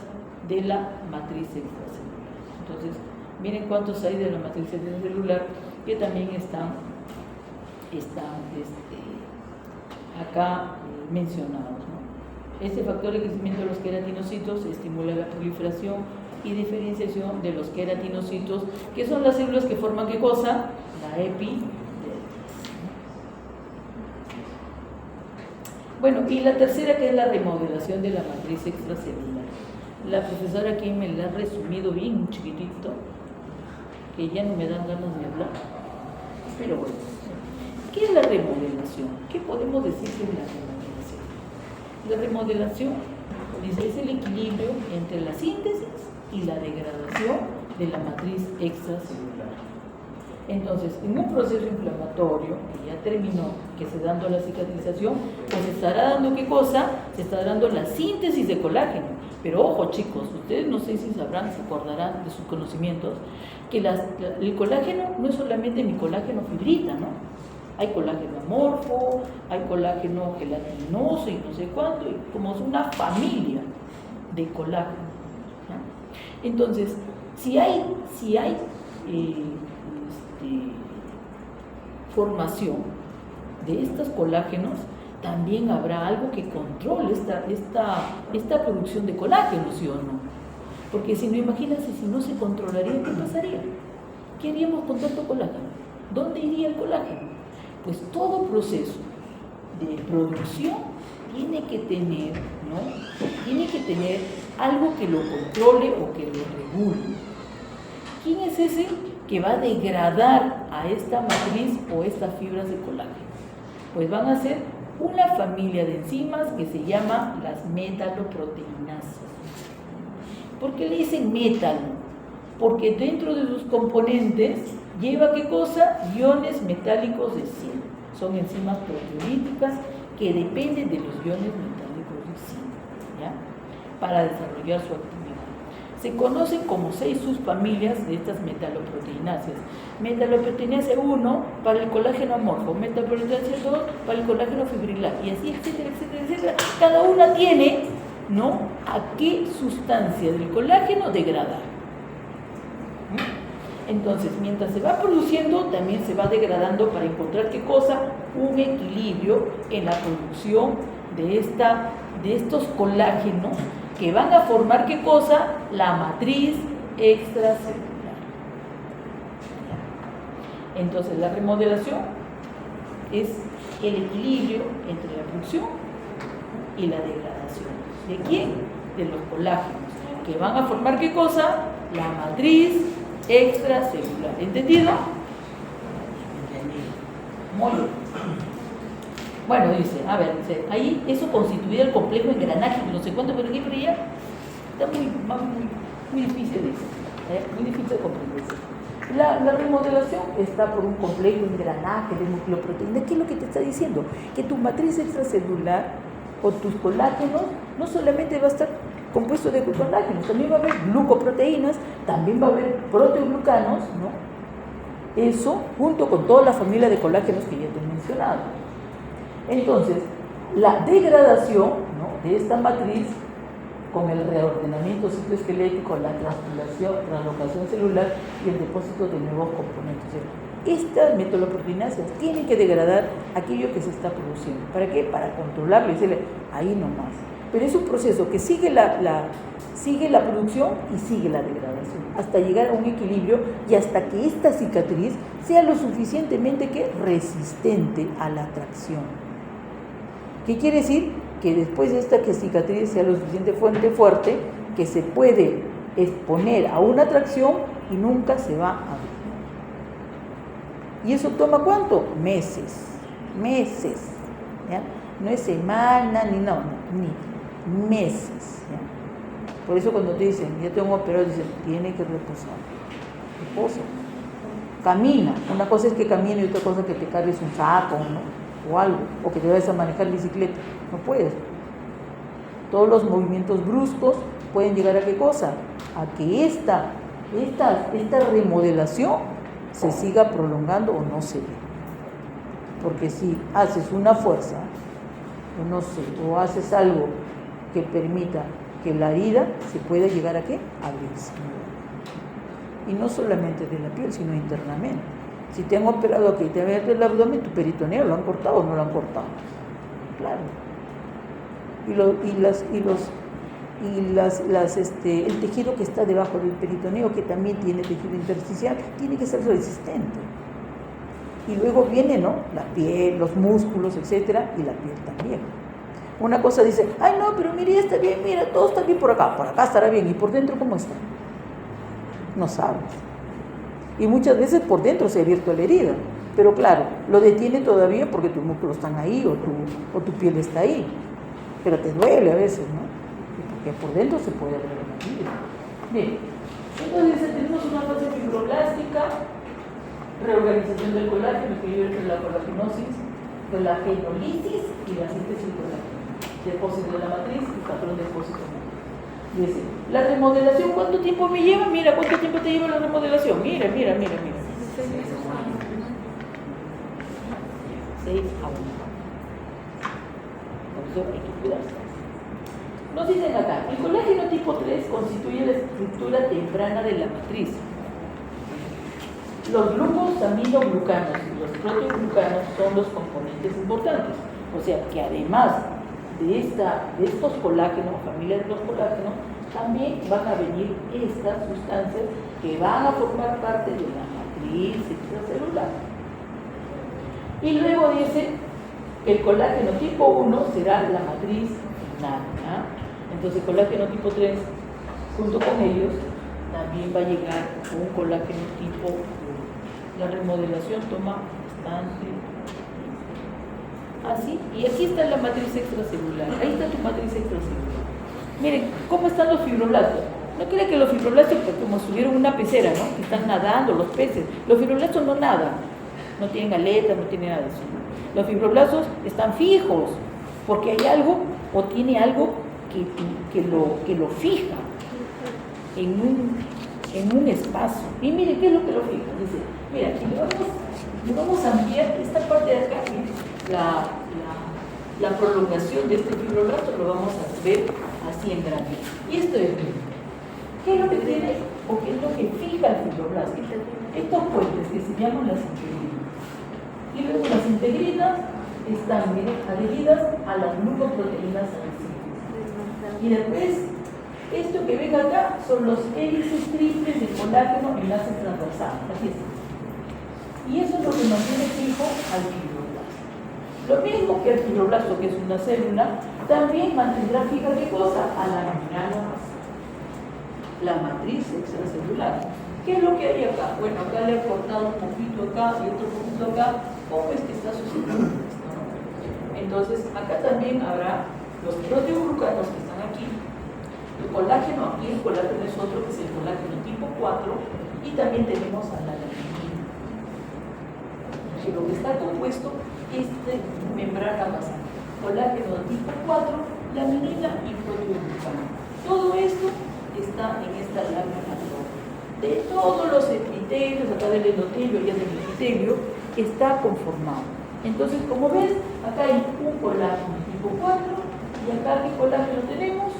[SPEAKER 1] de la matriz extracelular. Entonces, miren cuántos hay de la matriz extracelular que también están acá mencionados, ¿no? Este factor de crecimiento de los queratinocitos estimula la proliferación y diferenciación de los queratinocitos, que son las células que forman ¿qué cosa? La epidermis. Bueno, y la tercera, que es la remodelación de la matriz extracelular. La profesora aquí me la ha resumido bien chiquitito, que ya no me dan ganas de hablar. Pero bueno, ¿qué es la remodelación? ¿Qué podemos decir de la remodelación? La remodelación es el equilibrio entre la síntesis y la degradación de la matriz extracelular. Entonces, en un proceso inflamatorio que ya terminó, que se está dando la cicatrización, pues se estará dando ¿qué cosa? Se está dando la síntesis de colágeno. Pero ojo chicos, ustedes no sé si sabrán, se acordarán de sus conocimientos, que el colágeno no es solamente mi colágeno fibrita, ¿no? Hay colágeno amorfo, hay colágeno gelatinoso y no sé cuánto, y como es una familia de colágeno. Entonces, si hay formación de estos colágenos, también habrá algo que controle esta producción de colágeno, ¿sí o no? Porque si no, imagínense, si no se controlaría, ¿qué pasaría? ¿Qué haríamos con tanto colágeno? ¿Dónde iría el colágeno? Pues todo proceso de producción tiene que tener, ¿no? Tiene que tener algo que lo controle o que lo regule. ¿Quién es ese que va a degradar a esta matriz o estas fibras de colágeno? Pues van a ser una familia de enzimas que se llama las metaloproteinasas. ¿Por qué le dicen metalo? Porque dentro de sus componentes lleva ¿qué cosa? Iones metálicos de zinc. Son enzimas proteolíticas que dependen de los iones metálicos de zinc, ¿ya? Para desarrollar su actividad. Se conocen como 6 subfamilias de estas metaloproteinasas. Metaloproteinasa 1 para el colágeno amorfo, metaloproteinasa 2 para el colágeno fibrilar, y así, etcétera, etcétera, etcétera. Cada una tiene, ¿no?, a qué sustancia del colágeno degradar. Entonces, mientras se va produciendo, también se va degradando para encontrar ¿qué cosa? Un equilibrio en la producción de estos colágenos que van a formar ¿qué cosa? La matriz extracelular. Entonces, la remodelación es el equilibrio entre la producción y la degradación. ¿De quién? De los colágenos, que van a formar ¿qué cosa? La matriz extracelular. ¿Entendido? Muy bien. Bueno, dice, a ver, dice, ahí eso constituye el complejo engranaje, no sé cuánto, pero aquí, pero ya está muy difícil, dice, muy difícil de comprender. La remodelación está por un complejo engranaje de nucleoproteínas. ¿Qué es lo que te está diciendo? Que tu matriz extracelular o tus colágenos no solamente va a estar compuesto de colágenos, también va a haber glucoproteínas, también va a haber proteoglucanos, ¿no? Eso junto con toda la familia de colágenos que ya te he mencionado. Entonces, la degradación, ¿no?, de esta matriz con el reordenamiento citoesquelético, la translocación celular y el depósito de nuevos componentes. Estas metaloproteinasas tienen que degradar aquello que se está produciendo. ¿Para qué? Para controlarlo y decirle, ahí nomás. Pero es un proceso que sigue sigue la producción y sigue la degradación, hasta llegar a un equilibrio y hasta que esta cicatriz sea lo suficientemente resistente a la tracción. ¿Qué quiere decir? Que después de esta cicatriz sea lo suficientemente fuerte que se puede exponer a una tracción y nunca se va a abrir. ¿Y eso toma cuánto? Meses, ¿ya? No es semana, ni meses, ¿ya? Por eso cuando te dicen, ya tengo operado, dicen, tiene que reposar. Reposa. Camina. Una cosa es que camine y otra cosa es que te cargues un saco, ¿no?, o algo, o que te vayas a manejar bicicleta. No puedes. Todos los movimientos bruscos pueden llegar a ¿qué cosa? A que esta remodelación se siga prolongando o no se dé. Porque si haces una fuerza, o no sé, o haces algo que permita que la herida se pueda llegar a ¿qué? A abrirse. Y no solamente de la piel, sino internamente. Si te han operado aquí, te han abierto el abdomen, tu peritoneo, ¿lo han cortado o no lo han cortado? Claro. El tejido que está debajo del peritoneo, que también tiene tejido intersticial, tiene que ser resistente. Y luego viene, ¿no?, la piel, los músculos, etcétera, y la piel también. Una cosa dice, ay no, pero mire, ya está bien, mira, todo está bien por acá estará bien, ¿y por dentro cómo está? No sabes. Y muchas veces por dentro se ha abierto la herida, pero claro, lo detiene todavía porque tus músculos están ahí o tu piel está ahí, pero te duele a veces, ¿no? Porque por dentro se puede abrir la herida. Bien, entonces tenemos una fase fibroblástica, reorganización del colágeno, que vive entre la colagenosis, colagenolisis y la síntesis del colágeno, depósito de la matriz y patrón de depósito. Dice, la remodelación, ¿cuánto tiempo me lleva? Mira, ¿cuánto tiempo te lleva la remodelación? Mira. 6 a 1. Por eso hay que cuidarse. Nos dicen acá, el colágeno tipo 3 constituye la estructura temprana de la matriz. Los glucosaminoglucanos y los proteoglucanos son los componentes importantes. O sea que además de estos colágenos, familia de los colágenos, también van a venir estas sustancias que van a formar parte de la matriz extracelular. Y luego dice que el colágeno tipo 1 será la matriz final, ¿ah? Entonces el colágeno tipo 3, junto con ellos, también va a llegar un colágeno tipo 1. La remodelación toma bastante tiempo. Así, y aquí está la matriz extracelular. Ahí está tu matriz extracelular. Miren, ¿cómo están los fibroblastos? No crean que los fibroblastos, como subieron una pecera, ¿no?, que están nadando, los peces. Los fibroblastos no nadan, no tienen aletas, no tienen nada de eso. Los fibroblastos están fijos, porque hay algo, o tiene algo que lo fija en un espacio. Y miren, ¿qué es lo que lo fija? Dice, mira, aquí le vamos a ampliar esta parte de acá, miren, la prolongación de este fibroblasto lo vamos a ver así en grande. Y esto es, ¿qué es lo que tiene o qué es lo que fija el fibroblasto? Estos puentes que se llaman las integrinas. Y luego las integrinas están, miren, adheridas a las glucoproteínas adhesivas. Y después, esto que ven acá son los hélices triples de colágeno enlace transversal. Así es. Y eso es lo que mantiene fijo al fibroblasto. Lo mismo que el fibroblasto, que es una célula, también mantendrá fija ¿qué cosa? A la membrana basal. la matriz extracelular. ¿Qué es lo que hay acá? Bueno, acá le he cortado un poquito acá y otro poquito acá. ¿Cómo es que está sucediendo esto? Entonces, acá también habrá los proteoglucanos que están aquí, el colágeno aquí, el colágeno es otro que es el colágeno tipo 4, y también tenemos a la laminina, que lo que está compuesto es de membrana basal, colágeno tipo 4, laminina y proteoglucano. Todo esto está en esta lámina de todos los epitelios, acá del endotelio y del epitelio, está conformado. Entonces, como ves, acá hay un colágeno tipo 4 y acá ¿qué colágeno tenemos?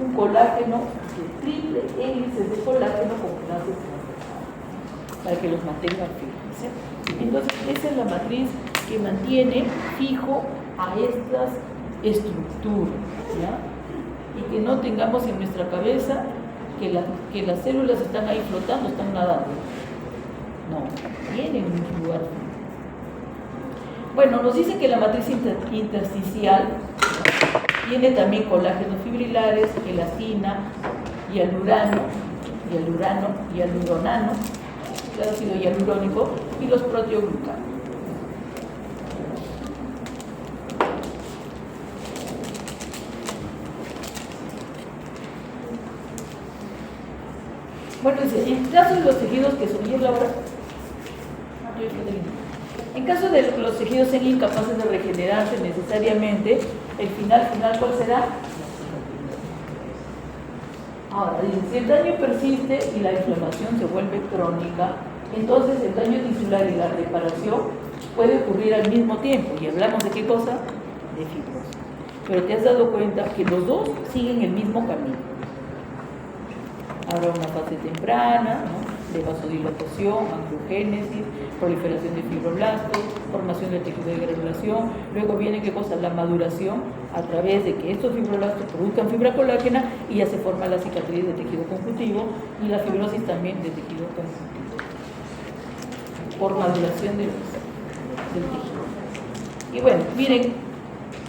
[SPEAKER 1] Un colágeno de triple hélices de colágeno con enlaces transversales para que los mantengan firmes. Entonces, esa es la matriz que mantiene fijo a estas estructuras, ¿ya? Y que no tengamos en nuestra cabeza que las células están ahí flotando, están nadando. No, tienen un lugar. Bueno, nos dice que la matriz intersticial tiene también colágenos fibrilares, elastina, hialurano, hialuronano, el ácido hialurónico y los proteoglucanos. Bueno, en caso de los tejidos que son, en caso de los tejidos sean incapaces de regenerarse necesariamente, el final, ¿cuál será? Ahora, si el daño persiste y la inflamación se vuelve crónica, entonces el daño tisular y la reparación puede ocurrir al mismo tiempo. Y hablamos de qué cosa? De fibrosis. Pero te has dado cuenta que los dos siguen el mismo camino. Habrá una fase temprana, ¿no?, de vasodilatación, angiogénesis, proliferación de fibroblastos, formación de tejido de granulación. Luego viene ¿qué cosa? La maduración, a través de que estos fibroblastos produzcan fibra colágena y ya se forma la cicatriz de tejido conjuntivo y la fibrosis también de tejido conjuntivo por maduración del tejido. Y bueno, miren,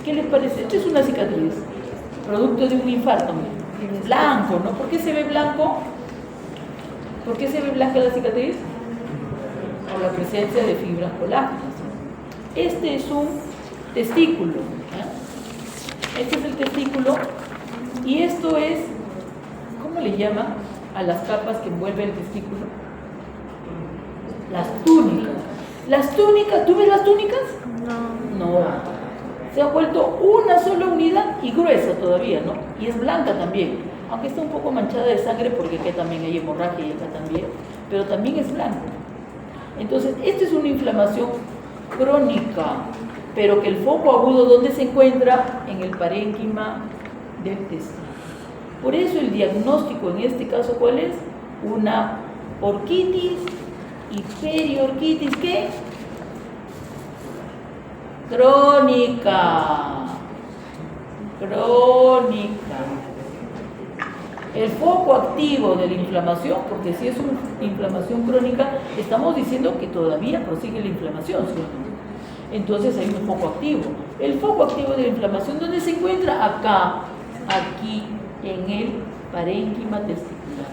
[SPEAKER 1] ¿qué les parece? Esto es una cicatriz producto de un infarto, miren. Blanco, ¿no? ¿Por qué se ve blanco? ¿Por qué se ve blanca la cicatriz? Por la presencia de fibras colágenas. Este es un testículo, ¿eh? Este es el testículo y esto es, ¿cómo le llaman a las capas que envuelven el testículo? Las túnicas. Las túnicas, ¿tú ves las túnicas? No. Se ha vuelto una sola unidad y gruesa todavía, ¿no? Y es blanca también, aunque está un poco manchada de sangre porque acá también hay hemorragia y acá también, pero también es blanco. Entonces, esta es una inflamación crónica, pero que el foco agudo, ¿dónde se encuentra? En el parénquima del testículo. Por eso el diagnóstico en este caso, ¿cuál es? Una orquitis y periorquitis, ¿qué? Crónica. El foco activo de la inflamación, porque si es una inflamación crónica, estamos diciendo que todavía prosigue la inflamación, ¿sí? Entonces hay un foco activo. El foco activo de la inflamación, ¿dónde se encuentra? Acá, aquí, en el parénquima testicular.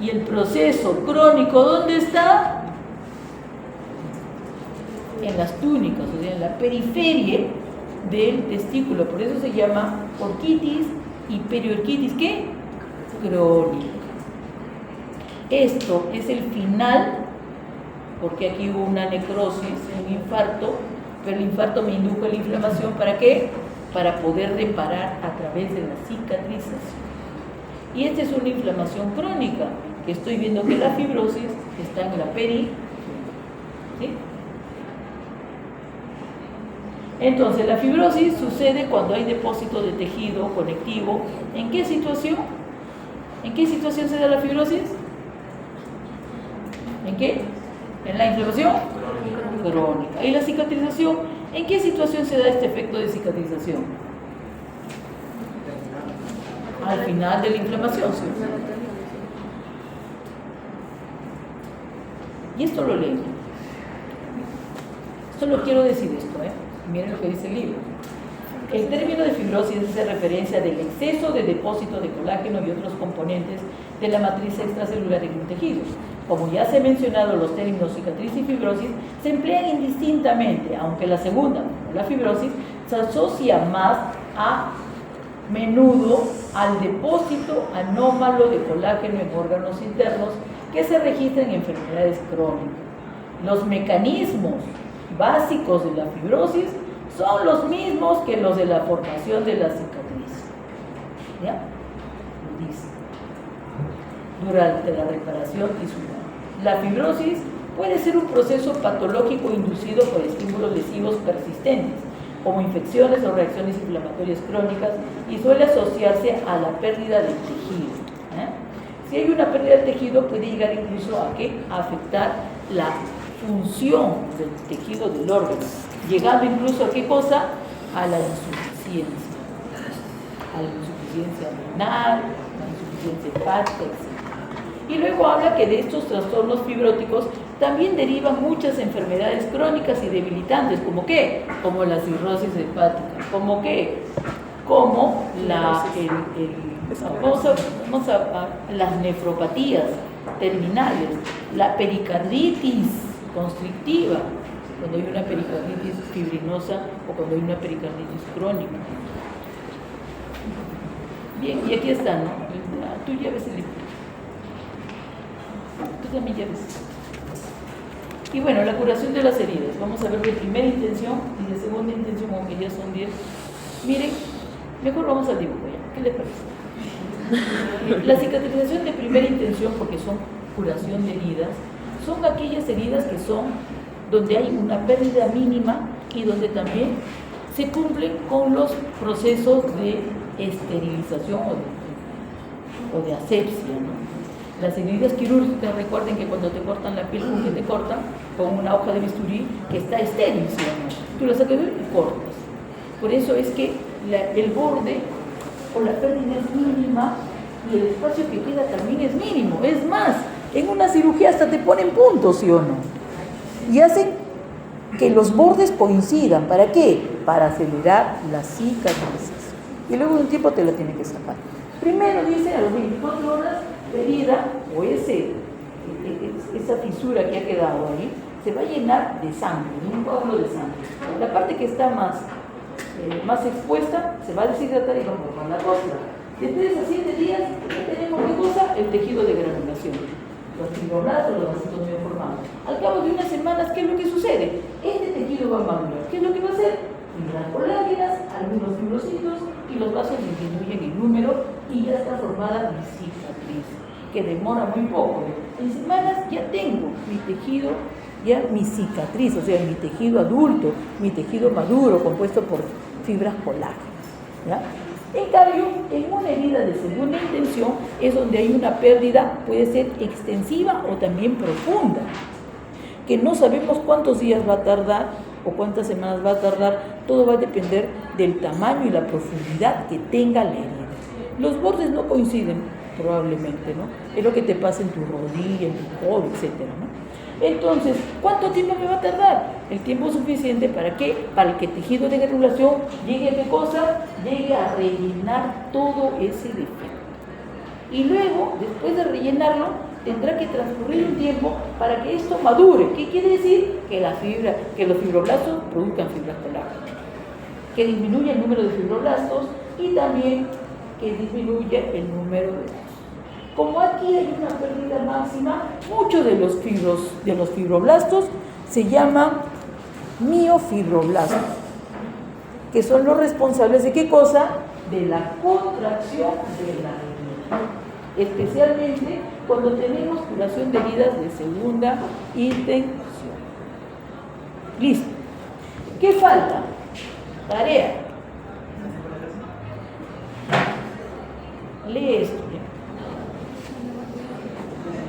[SPEAKER 1] Y el proceso crónico, ¿dónde está? En las túnicas, o sea, en la periferia del testículo. Por eso se llama orquitis y periorquitis, ¿qué? Crónica. Esto es el final, porque aquí hubo una necrosis, un infarto, pero el infarto me indujo a la inflamación. ¿Para qué? Para poder reparar a través de la cicatrización. Y esta es una inflamación crónica, que estoy viendo que la fibrosis está en la periferia, ¿sí? Entonces, la fibrosis sucede cuando hay depósito de tejido conectivo. ¿En qué situación? ¿En qué situación se da la fibrosis? ¿En qué? ¿En la inflamación? Crónica. ¿Y la cicatrización? ¿En qué situación se da este efecto de cicatrización? Al final de la inflamación, ¿sí? Y esto lo leo. Solo quiero decir esto, ¿eh? Miren lo que dice el libro. El término de fibrosis hace referencia del exceso de depósito de colágeno y otros componentes de la matriz extracelular en un tejido. Como ya se ha mencionado, los términos cicatriz y fibrosis se emplean indistintamente, aunque la segunda, como la fibrosis, se asocia más a menudo al depósito anómalo de colágeno en órganos internos que se registran en enfermedades crónicas. Los mecanismos básicos de la fibrosis son los mismos que los de la formación de la cicatriz. ¿Ya? Dice. Durante la reparación tisular. La fibrosis puede ser un proceso patológico inducido por estímulos lesivos persistentes, como infecciones o reacciones inflamatorias crónicas, y suele asociarse a la pérdida del tejido. Si hay una pérdida del tejido, puede llegar incluso a afectar la función del tejido del órgano, llegando incluso a qué cosa, a la insuficiencia renal, a la insuficiencia hepática, etc. Y luego habla que de estos trastornos fibróticos también derivan muchas enfermedades crónicas y debilitantes, ¿como qué? Como la cirrosis hepática, ¿como qué? Como las nefropatías terminales, la pericarditis constrictiva, cuando hay una pericarditis fibrinosa o cuando hay una pericarditis crónica. Bien, y aquí está, ¿no? Tú ya ves el libro. Tú también ya ves. Y bueno, la curación de las heridas. Vamos a ver de primera intención y de segunda intención, aunque ya son 10. Miren, mejor vamos al dibujo ya. ¿Qué les parece? La cicatrización de primera intención, porque son curación de heridas, son aquellas heridas que son donde hay una pérdida mínima y donde también se cumplen con los procesos de esterilización o de asepsia, ¿no? Las heridas quirúrgicas, recuerden que cuando te cortan la piel, ¿con qué te cortan? Con una hoja de bisturí que está estéril, ¿sí o no? Tú la sacas y cortas. Por eso es que el borde o la pérdida es mínima y el espacio que queda también es mínimo. Es más, en una cirugía hasta te ponen puntos, ¿sí o no? Y hacen que los bordes coincidan. ¿Para qué? Para acelerar la cicatrización. Y luego de un tiempo te la tiene que sacar. Primero dice a las 24 horas, la herida o esa fisura que ha quedado ahí se va a llenar de sangre, de un coágulo de sangre. La parte que está más expuesta se va a deshidratar y va a formar la costra. De 3 a 7 días, ¿qué tenemos? ¿Qué cosa? El tejido de granulación. Los fibroblastos, los vasitos bien formados. Al cabo de unas semanas, ¿qué es lo que sucede? Este tejido va a madurar. ¿Qué es lo que va a hacer? Fibras colágenas, algunos fibrocitos, y los vasos disminuyen en número y ya está formada mi cicatriz, que demora muy poco. En semanas ya tengo mi tejido, ya mi cicatriz, o sea, mi tejido adulto, mi tejido maduro, compuesto por fibras colágenas, ¿ya? En cambio, en una herida de segunda intención es donde hay una pérdida, puede ser extensiva o también profunda, que no sabemos cuántos días va a tardar o cuántas semanas va a tardar, todo va a depender del tamaño y la profundidad que tenga la herida. Los bordes no coinciden probablemente, ¿no? Es lo que te pasa en tu rodilla, en tu codo, etcétera, ¿no? Entonces, ¿cuánto tiempo me va a tardar? El tiempo suficiente ¿para qué? Para que el tejido de granulación llegue a qué cosa? Llegue a rellenar todo ese defecto. Y luego, después de rellenarlo, tendrá que transcurrir un tiempo para que esto madure. ¿Qué quiere decir? Que los fibroblastos produzcan fibras colágenas, que disminuya el número de fibroblastos y también que disminuya el número de vasos. Como aquí hay una pérdida máxima, muchos de los fibroblastos se llaman miofibroblastos, que son los responsables de ¿qué cosa? De la contracción de la herida. Especialmente cuando tenemos curación de heridas de segunda intención. Listo. ¿Qué falta? Tarea. Lee esto.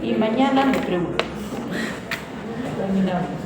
[SPEAKER 1] Y mañana me pregunto. Terminamos.